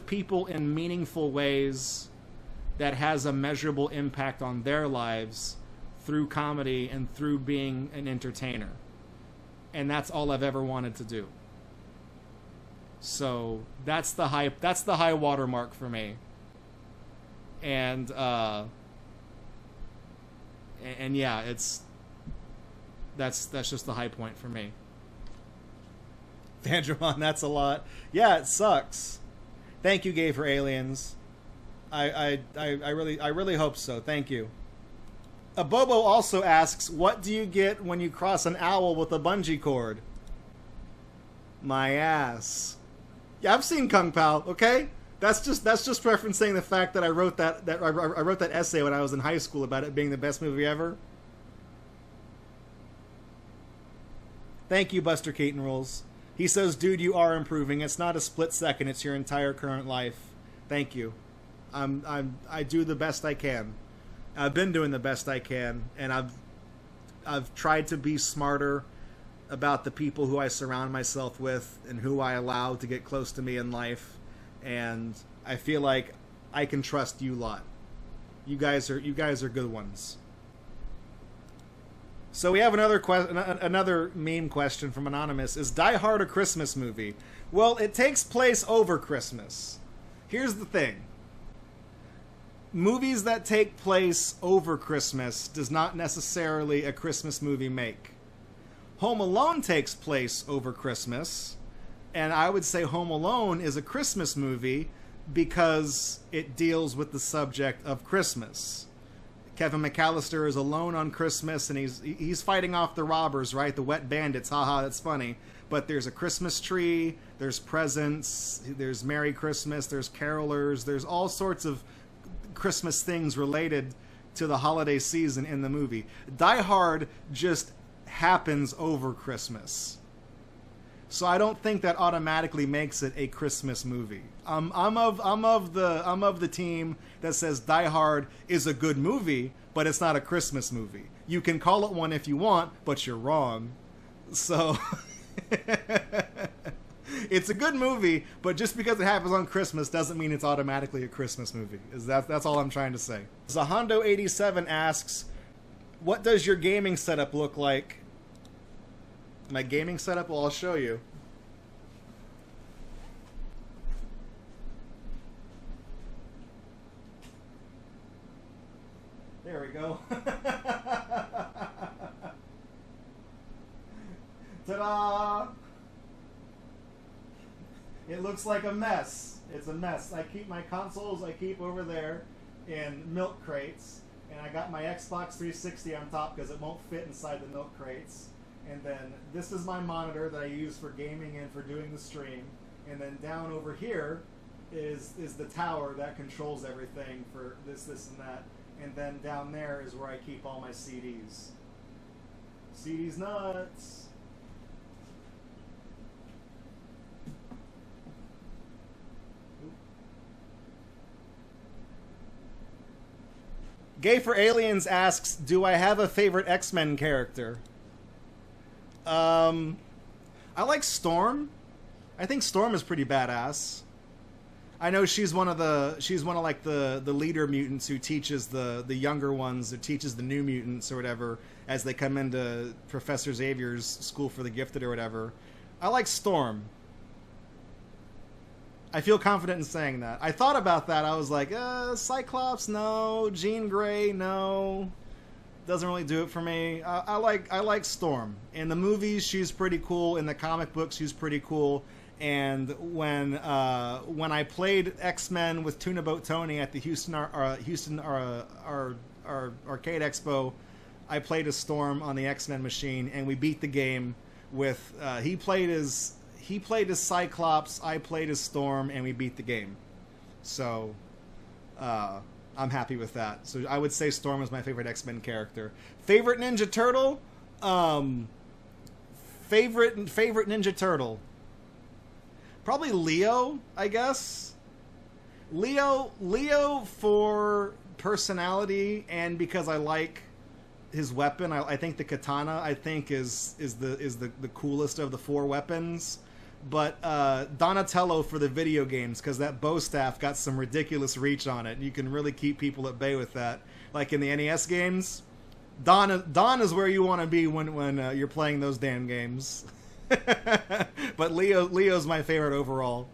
Speaker 1: people in meaningful ways that has a measurable impact on their lives through comedy and through being an entertainer. And that's all I've ever wanted to do. So that's the high watermark for me. And yeah, that's just the high point for me. Vandramon, that's a lot. Yeah, it sucks. Thank you, Gay for Aliens. I really hope so. Thank you. Bobo also asks, what do you get when you cross an owl with a bungee cord? My ass. Yeah, I've seen Kung Pao, okay? That's just referencing the fact that I wrote that essay when I was in high school about it being the best movie ever. Thank you, Buster Keaton Rules. He says, dude, you are improving. It's not a split second, it's your entire current life. Thank you. I do the best I can. I've been doing the best I can, and I've tried to be smarter about the people who I surround myself with and who I allow to get close to me in life. And I feel like I can trust you lot. You guys are good ones. So we have another meme question from Anonymous. Is Die Hard a Christmas movie? Well, it takes place over Christmas. Here's the thing. Movies that take place over Christmas does not necessarily a Christmas movie make. Home Alone takes place over Christmas, and I would say Home Alone is a Christmas movie because it deals with the subject of Christmas. Kevin McAllister is alone on Christmas, and he's fighting off the robbers, right? The wet bandits, haha, that's funny. But there's a Christmas tree, there's presents, there's Merry Christmas, there's carolers, there's all sorts of Christmas things related to the holiday season in the movie. Die Hard just happens over Christmas. So I don't think that automatically makes it a Christmas movie. I'm of the team that says Die Hard is a good movie, but it's not a Christmas movie. You can call it one if you want, but you're wrong. So It's a good movie, but just because it happens on Christmas doesn't mean it's automatically a Christmas movie. That's all I'm trying to say. Zahondo87 asks, what does your gaming setup look like? My gaming setup? Well, I'll show you. There we go. Ta-da! It looks like a mess. It's a mess. I keep my consoles, I keep over there in milk crates, and I got my Xbox 360 on top because it won't fit inside the milk crates. And then this is my monitor that I use for gaming and for doing the stream. And then down over here is the tower that controls everything for this, and that. And then down there is where I keep all my CDs. CDs nuts! Gay for Aliens asks, do I have a favorite X-Men character? I like Storm. I think Storm is pretty badass. I know she's one of like the leader mutants who teaches the younger ones, or teaches the new mutants or whatever as they come into Professor Xavier's School for the Gifted or whatever. I like Storm. I feel confident in saying that. I thought about that. I was like, Cyclops, no. Jean Grey, no. Doesn't really do it for me. I like Storm. In the movies, she's pretty cool. In the comic books, she's pretty cool. And when I played X-Men with Tuna Boat Tony at the Houston Arcade Expo, I played as Storm on the X-Men machine, and we beat the game with he played as Cyclops, I played as Storm, and we beat the game. So I'm happy with that. So I would say Storm is my favorite X-Men character. Favorite Ninja Turtle? Favorite Ninja Turtle? Probably Leo, I guess. Leo for personality and because I like his weapon. I think the katana is the coolest of the four weapons. But Donatello for the video games, because that bow staff got some ridiculous reach on it. You can really keep people at bay with that. Like in the NES games, Don is where you want to be when you're playing those damn games. But Leo's my favorite overall.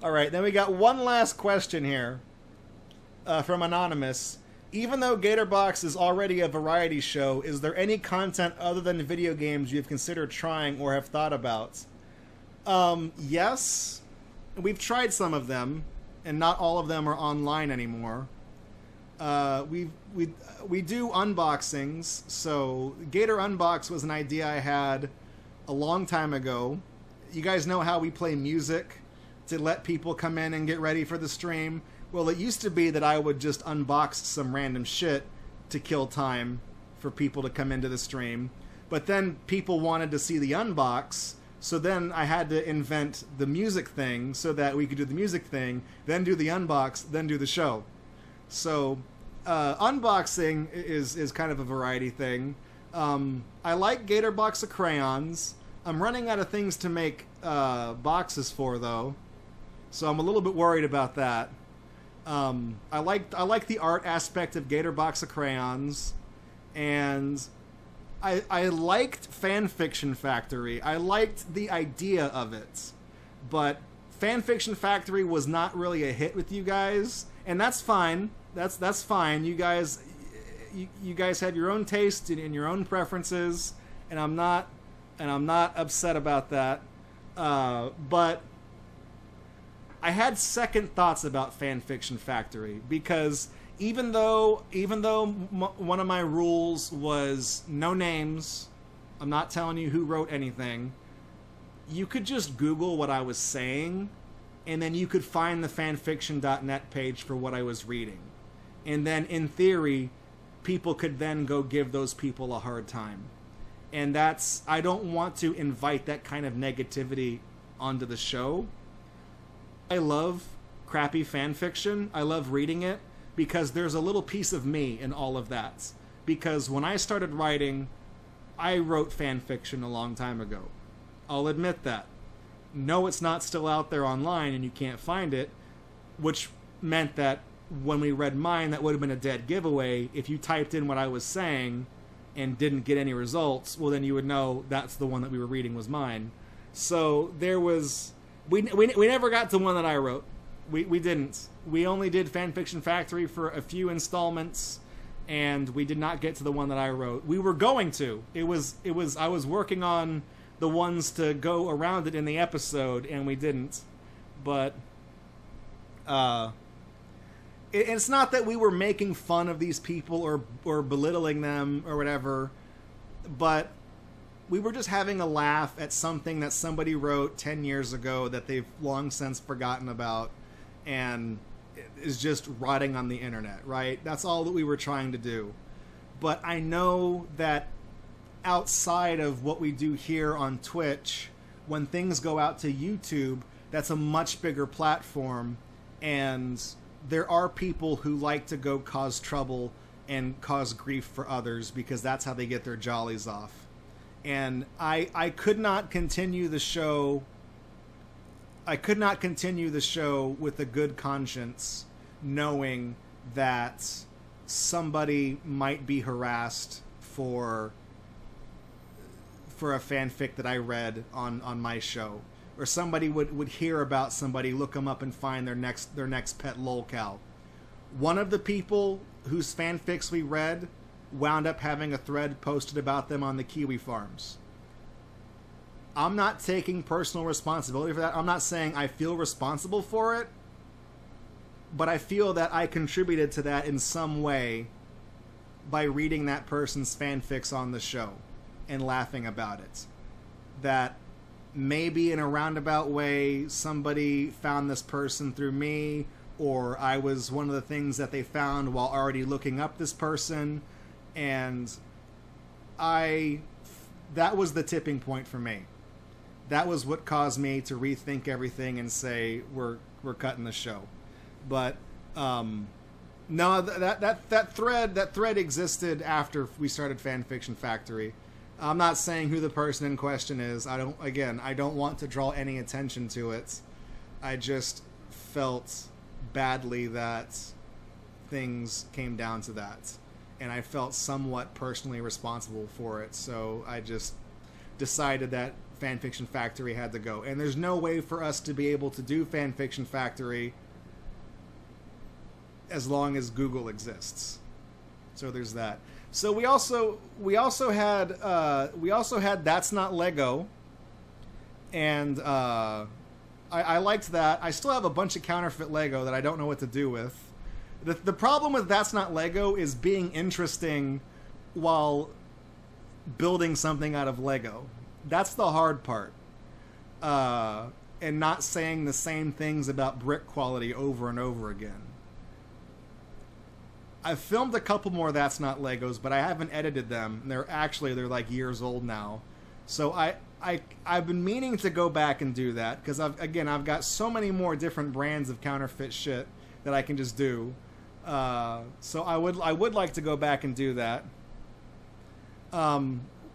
Speaker 1: All right, then we got one last question here from Anonymous. Even though Gatorbox is already a variety show, is there any content other than video games you've considered trying or have thought about? Yes. We've tried some of them, and not all of them are online anymore. We do unboxings, so Gator Unbox was an idea I had a long time ago. You guys know how we play music to let people come in and get ready for the stream? Well, it used to be that I would just unbox some random shit to kill time for people to come into the stream. But then people wanted to see the unbox, so then I had to invent the music thing so that we could do the music thing, then do the unbox, then do the show. So unboxing is kind of a variety thing. I like Gatorbox of crayons. I'm running out of things to make boxes for, though, so I'm a little bit worried about that. I like the art aspect of Gatorbox of crayons, and I liked Fanfiction Factory. I liked the idea of it, but Fanfiction Factory was not really a hit with you guys, and that's fine. That's fine. You guys have your own taste and your own preferences, and I'm not upset about that. But I had second thoughts about Fanfiction Factory, because even though one of my rules was no names, I'm not telling you who wrote anything, you could just Google what I was saying, and then you could find the fanfiction.net page for what I was reading. And then, in theory, people could then go give those people a hard time. And I don't want to invite that kind of negativity onto the show. I love crappy fan fiction. I love reading it because there's a little piece of me in all of that. Because when I started writing, I wrote fan fiction a long time ago. I'll admit that. no, it's not still out there online and you can't find it, which meant that when we read mine, that would have been a dead giveaway. If you typed in what I was saying and didn't get any results, well, then you would know that's the one that we were reading was mine. So there was... We never got to one that I wrote. We didn't. We only did Fanfiction Factory for a few installments, and we did not get to the one that I wrote. We were going to. I was working on the ones to go around it in the episode, and we didn't. But it's not that we were making fun of these people or belittling them or whatever, but we were just having a laugh at something that somebody wrote 10 years ago that they've long since forgotten about and is just rotting on the internet, right? That's all that we were trying to do. But I know that outside of what we do here on Twitch, when things go out to YouTube, that's a much bigger platform, and there are people who like to go cause trouble and cause grief for others because that's how they get their jollies off. And I could not continue the show. I could not continue the show with a good conscience, knowing that somebody might be harassed for a fanfic that I read on my show, or somebody would hear about somebody, look them up, and find their next pet lolcow. One of the people whose fanfics we read wound up having a thread posted about them on the Kiwi Farms. I'm not taking personal responsibility for that. I'm not saying I feel responsible for it, but I feel that I contributed to that in some way by reading that person's fanfics on the show and laughing about it. That maybe in a roundabout way somebody found this person through me, or I was one of the things that they found while already looking up this person. And that was the tipping point for me. That was what caused me to rethink everything and say we're cutting the show. But no, that thread existed after we started Fanfiction Factory. I'm not saying who the person in question is. I don't want to draw any attention to it. I just felt badly that things came down to that. And I felt somewhat personally responsible for it, so I just decided that Fanfiction Factory had to go. And there's no way for us to be able to do Fanfiction Factory as long as Google exists. So there's that. So we also had That's Not Lego, and I liked that. I still have a bunch of counterfeit Lego that I don't know what to do with. The problem with That's Not Lego is being interesting while building something out of Lego. That's the hard part. And not saying the same things about brick quality over and over again. I've filmed a couple more That's Not Legos, but I haven't edited them. They're like years old now. So I've been meaning to go back and do that, because I've got so many more different brands of counterfeit shit that I can just do. So I would like to go back and do that.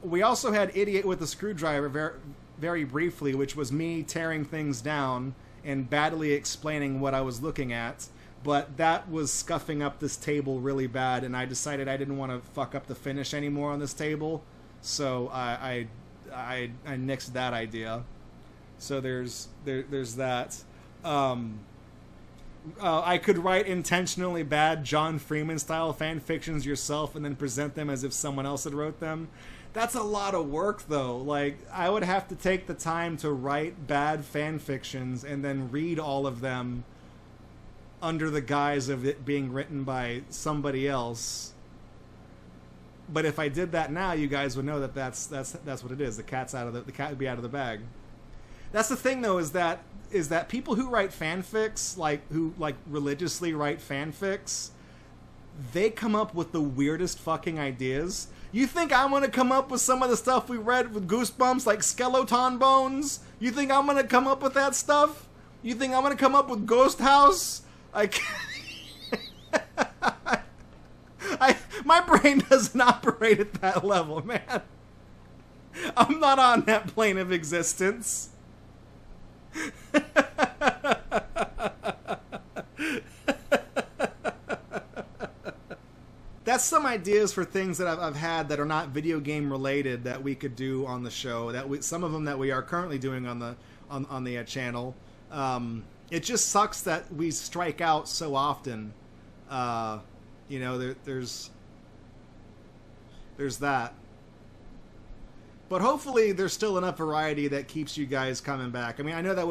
Speaker 1: We also had Idiot with a Screwdriver very briefly, which was me tearing things down and badly explaining what I was looking at. But that was scuffing up this table really bad, and I decided I didn't want to fuck up the finish anymore on this table. So I nixed that idea. So there's that. I could write intentionally bad John Freeman style fan fictions yourself and then present them as if someone else had wrote them. That's a lot of work, though. Like, I would have to take the time to write bad fan fictions and then read all of them under the guise of it being written by somebody else. But if I did that now, you guys would know that that's what it is. The cat would be out of the bag. That's the thing, though, is that people who write fanfics, who religiously write fanfics, they come up with the weirdest fucking ideas. You think I'm gonna come up with some of the stuff we read with Goosebumps, like skeleton bones? You think I'm gonna come up with that stuff? You think I'm gonna come up with Ghost House? My brain doesn't operate at that level, man. I'm not on that plane of existence. That's some ideas for things that I've had that are not video game related that we could do on the show. Some of them that we are currently doing on the channel. It just sucks that we strike out so often. You know, there's that. But hopefully there's still enough variety that keeps you guys coming back. I mean, I know that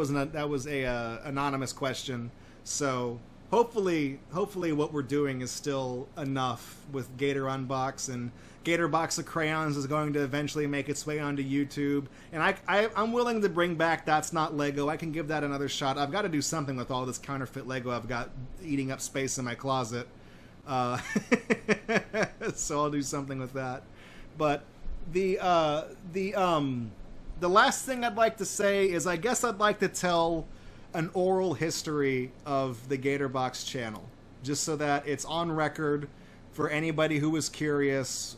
Speaker 1: was a anonymous question, so hopefully what we're doing is still enough with Gator Unbox, and Gator Box of Crayons is going to eventually make its way onto YouTube. And I'm willing to bring back That's Not Lego. I can give that another shot. I've got to do something with all this counterfeit Lego I've got eating up space in my closet. So I'll do something with that. But the last thing I'd like to say is I guess I'd like to tell an oral history of the Gatorbox channel, just so that it's on record for anybody who was curious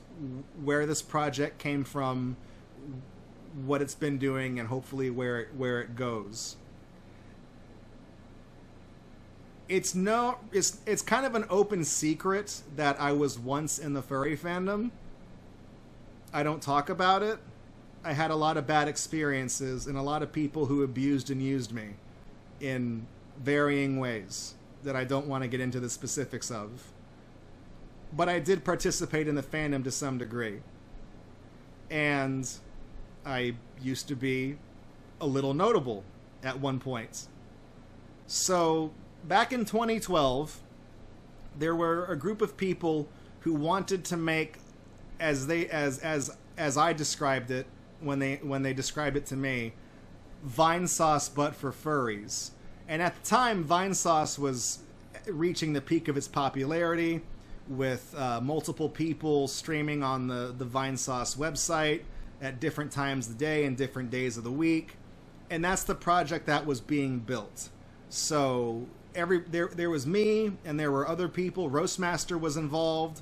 Speaker 1: where this project came from, what it's been doing, and hopefully where it goes. It's kind of an open secret that I was once in the furry fandom. I don't talk about it. I had a lot of bad experiences and a lot of people who abused and used me in varying ways that I don't want to get into the specifics of. But I did participate in the fandom to some degree. And I used to be a little notable at one point. So back in 2012, there were a group of people who wanted to make, as I described it when they described it to me, Vinesauce but for furries. And at the time, Vinesauce was reaching the peak of its popularity, with multiple people streaming on the Vinesauce website at different times of the day and different days of the week. And that's the project that was being built. So there was me, and there were other people. Roastmaster was involved.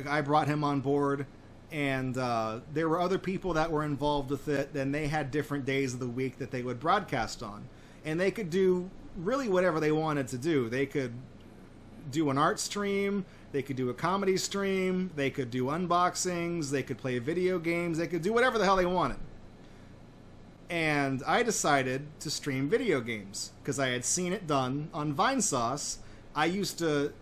Speaker 1: I brought him on board. And there were other people that were involved with it. Then they had different days of the week that they would broadcast on. And they could do really whatever they wanted to do. They could do an art stream. They could do a comedy stream. They could do unboxings. They could play video games. They could do whatever the hell they wanted. And I decided to stream video games because I had seen it done on Vinesauce. I used to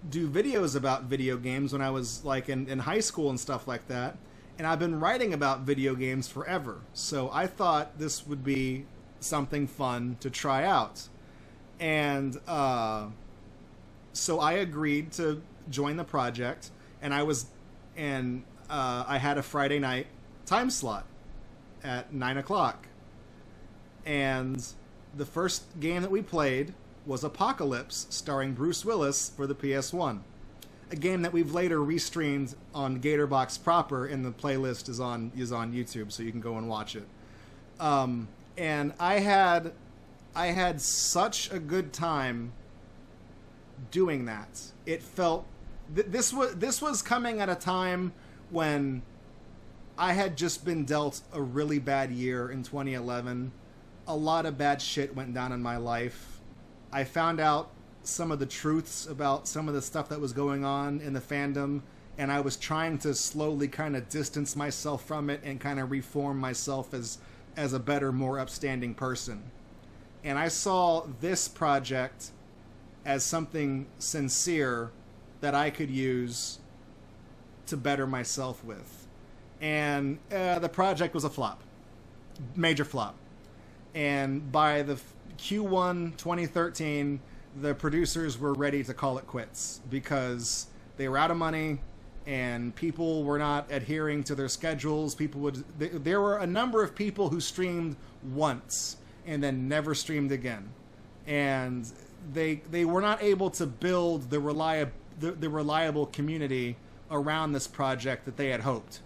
Speaker 1: do videos about video games when I was like in high school and stuff like that, and I've been writing about video games forever, so I thought this would be something fun to try out. And so I agreed to join the project, and I had a Friday night time slot at 9 o'clock, and the first game that we played was Apocalypse, starring Bruce Willis for the PS1. A game that we've later restreamed on Gatorbox proper, and the playlist is on YouTube, so you can go and watch it. And I had such a good time doing that. It felt this was coming at a time when I had just been dealt a really bad year in 2011. A lot of bad shit went down in my life. I found out some of the truths about some of the stuff that was going on in the fandom, and I was trying to slowly kind of distance myself from it and kind of reform myself as a better, more upstanding person. And I saw this project as something sincere that I could use to better myself with. And the project was a flop. Major flop. And by the Q1 2013, the producers were ready to call it quits because they were out of money and people were not adhering to their schedules. There were a number of people who streamed once and then never streamed again, and they were not able to build the reliable community around this project that they had hoped.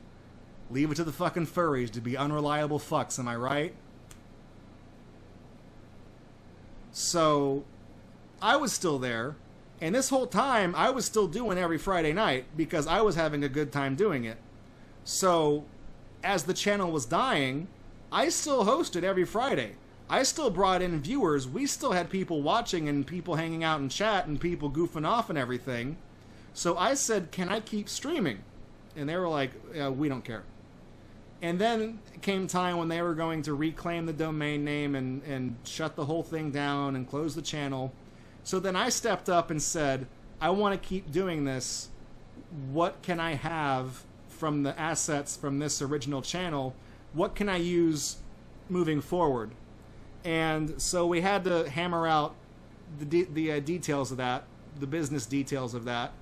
Speaker 1: Leave it to the fucking furries to be unreliable fucks, am I right? So I was still there, and this whole time I was still doing every Friday night because I was having a good time doing it. So as the channel was dying, I still hosted every Friday. I still brought in viewers. We still had people watching and people hanging out in chat and people goofing off and everything. So I said, can I keep streaming? And they were like, we don't care. And then came time when they were going to reclaim the domain name and shut the whole thing down and close the channel. So then I stepped up and said, I want to keep doing this. What can I have from the assets from this original channel? What can I use moving forward? And so we had to hammer out the details of that, the business details of that.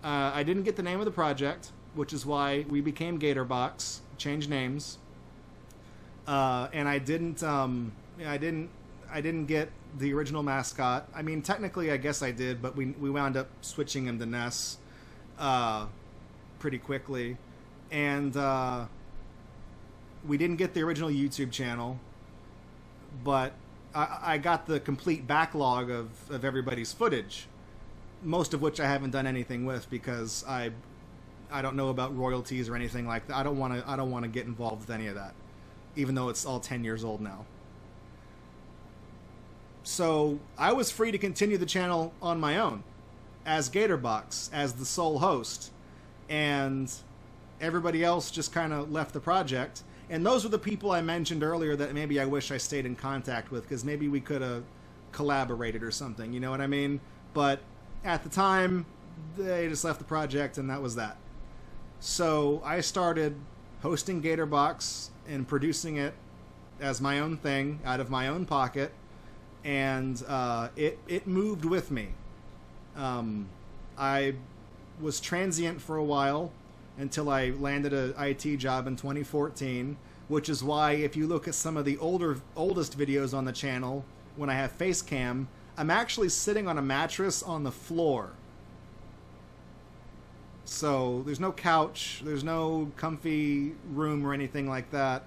Speaker 1: I didn't get the name of the project, which is why we became Gatorbox, changed names. And I didn't get the original mascot. I mean, technically, I guess I did, but we wound up switching him to Ness pretty quickly. And we didn't get the original YouTube channel, but I got the complete backlog of everybody's footage, most of which I haven't done anything with because I don't know about royalties or anything like that. I don't want to get involved with any of that, even though it's all 10 years old now. So I was free to continue the channel on my own as Gatorbox, as the sole host, and everybody else just kind of left the project. And those were the people I mentioned earlier that maybe I wish I stayed in contact with, because maybe we could have collaborated or something, you know what I mean? But at the time, they just left the project, and that was that. So I started hosting Gatorbox and producing it as my own thing, out of my own pocket, and it moved with me. I was transient for a while, until I landed an IT job in 2014, which is why if you look at some of the oldest videos on the channel, when I have face cam, I'm actually sitting on a mattress on the floor. So there's no couch, there's no comfy room or anything like that.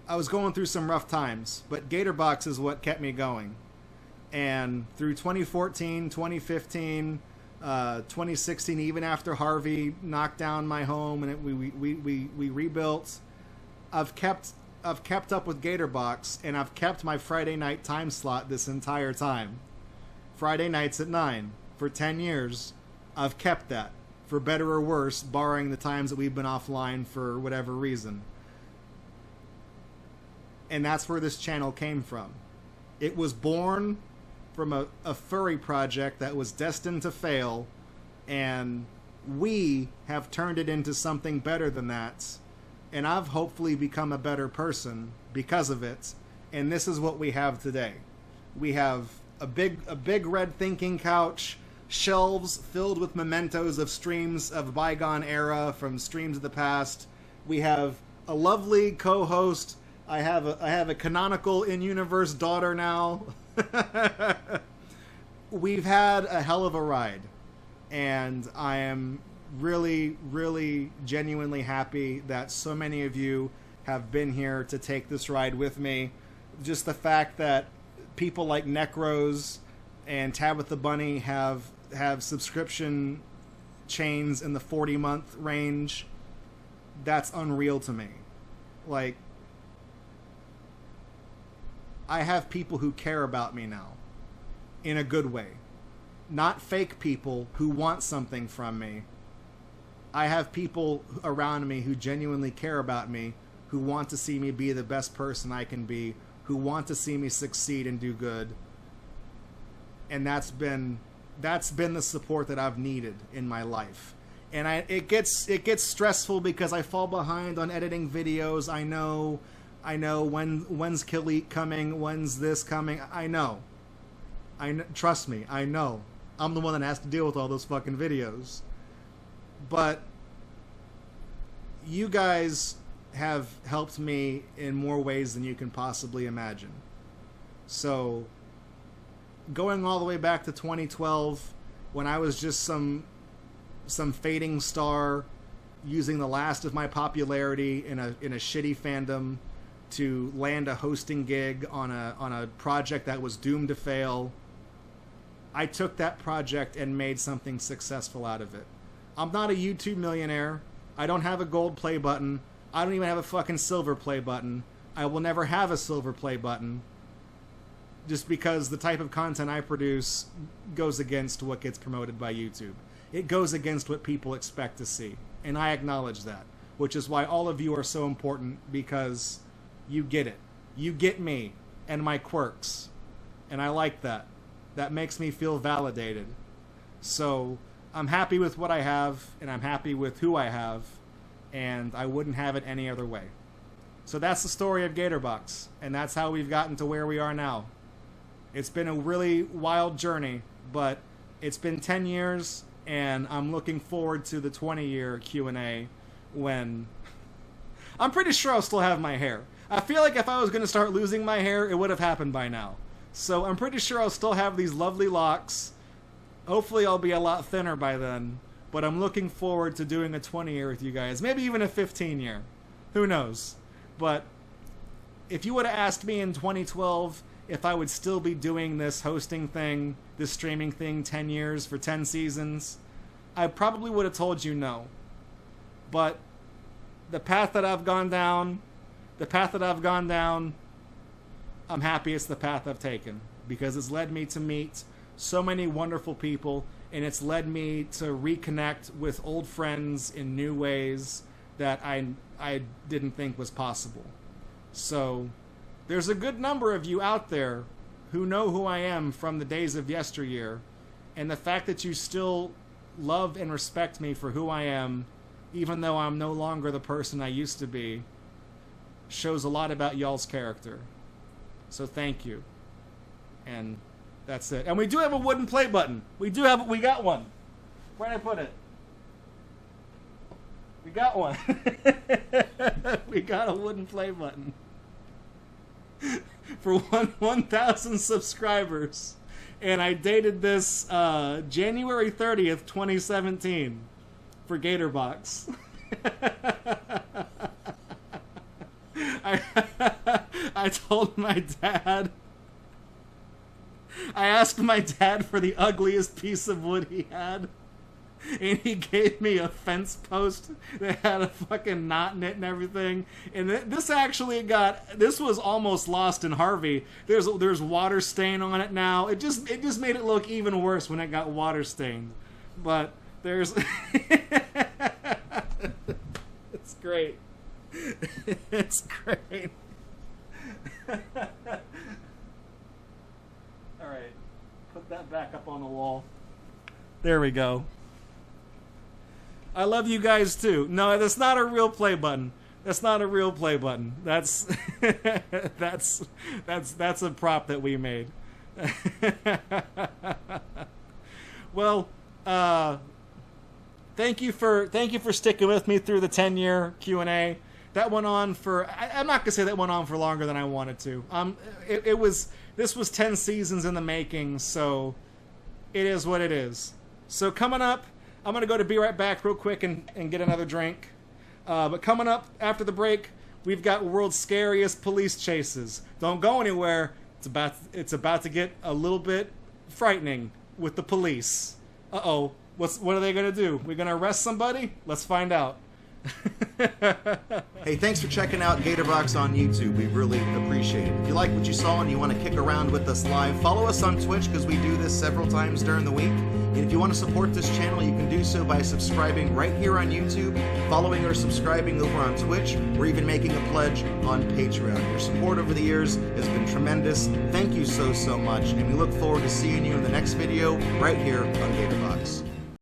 Speaker 1: I was going through some rough times, but Gatorbox is what kept me going. And through 2014, 2015, 2016, even after Harvey knocked down my home and we rebuilt, I've kept up with Gatorbox, and I've kept my Friday night time slot this entire time. Friday nights at 9 for 10 years. I've kept that, for better or worse, barring the times that we've been offline for whatever reason. And that's where this channel came from. It was born from a furry project that was destined to fail, and we have turned it into something better than that, and I've hopefully become a better person because of it, and this is what we have today. We have a big red thinking couch, shelves filled with mementos of streams of bygone era from streams of the past. We have a lovely co-host. I have a canonical in-universe daughter now. We've had a hell of a ride, and I am really, really genuinely happy that so many of you have been here to take this ride with me. Just the fact that people like Necros and Tabitha Bunny have subscription chains in the 40-month range, that's unreal to me. Like, I have people who care about me now, in a good way. Not fake people who want something from me. I have people around me who genuinely care about me, who want to see me be the best person I can be, who want to see me succeed and do good. And that's been the support that I've needed in my life. And it gets stressful because I fall behind on editing videos. I know when's Kill Eat coming, when's this coming. I know. Trust me, I know. I'm the one that has to deal with all those fucking videos. But you guys have helped me in more ways than you can possibly imagine. So, going all the way back to 2012, when I was just some fading star, using the last of my popularity in a shitty fandom to land a hosting gig on a project that was doomed to fail, I took that project and made something successful out of it. I'm not a YouTube millionaire. I don't have a gold play button. I don't even have a fucking silver play button. I will never have a silver play button, just because the type of content I produce goes against what gets promoted by YouTube. It goes against what people expect to see, and I acknowledge that, which is why all of you are so important, because you get it. You get me and my quirks, and I like that. That makes me feel validated. So I'm happy with what I have, and I'm happy with who I have, and I wouldn't have it any other way. So that's the story of Gatorbox, and that's how we've gotten to where we are now. It's been a really wild journey, but it's been 10 years, and I'm looking forward to the 20-year Q&A when... I'm pretty sure I'll still have my hair. I feel like if I was going to start losing my hair, it would have happened by now. So I'm pretty sure I'll still have these lovely locks. Hopefully I'll be a lot thinner by then, but I'm looking forward to doing a 20-year with you guys. Maybe even a 15-year. Who knows? But if you would have asked me in 2012 if I would still be doing this hosting thing, this streaming thing 10 years for 10 seasons, I probably would have told you no. But the path that I've gone down, I'm happy it's the path I've taken, because it's led me to meet so many wonderful people, and it's led me to reconnect with old friends in new ways that I didn't think was possible. So there's a good number of you out there who know who I am from the days of yesteryear, and the fact that you still love and respect me for who I am, even though I'm no longer the person I used to be, shows a lot about y'all's character. So thank you. And that's it. And we do have a wooden play button. We got one. Where'd I put it? We got one. We got a wooden play button. For 1,000 subscribers. And I dated this January 30th, 2017 for Gatorbox. I told my dad, I asked my dad for the ugliest piece of wood he had, and he gave me a fence post that had a fucking knot in it and everything. And this was almost lost in Harvey. There's water stain on it now. It just made it look even worse when it got water stained. But there's it's great. It's great. Alright, put that back up on the wall. There we go. I love you guys too. No, that's not a real play button. That's not a real play button. That's that's a prop that we made. Well, thank you for sticking with me through the 10-year Q&A. That went on for, I'm not gonna say that went on for longer than I wanted to. This was 10 seasons in the making, so it is what it is. So coming up, I'm gonna go to Be Right Back real quick and get another drink. But coming up after the break, we've got world's scariest police chases. Don't go anywhere. It's about to get a little bit frightening with the police. Uh-oh. What are they gonna do? We're gonna arrest somebody? Let's find out.
Speaker 2: Hey, thanks for checking out Gatorbox on YouTube. We really appreciate it. If you like what you saw and you want to kick around with us live, follow us on Twitch, because we do this several times during the week. And if you want to support this channel, you can do so by subscribing right here on YouTube, following or subscribing over on Twitch, or even making a pledge on Patreon. Your support over the years has been tremendous. Thank you so much, and we look forward to seeing you in the next video right here on Gatorbox.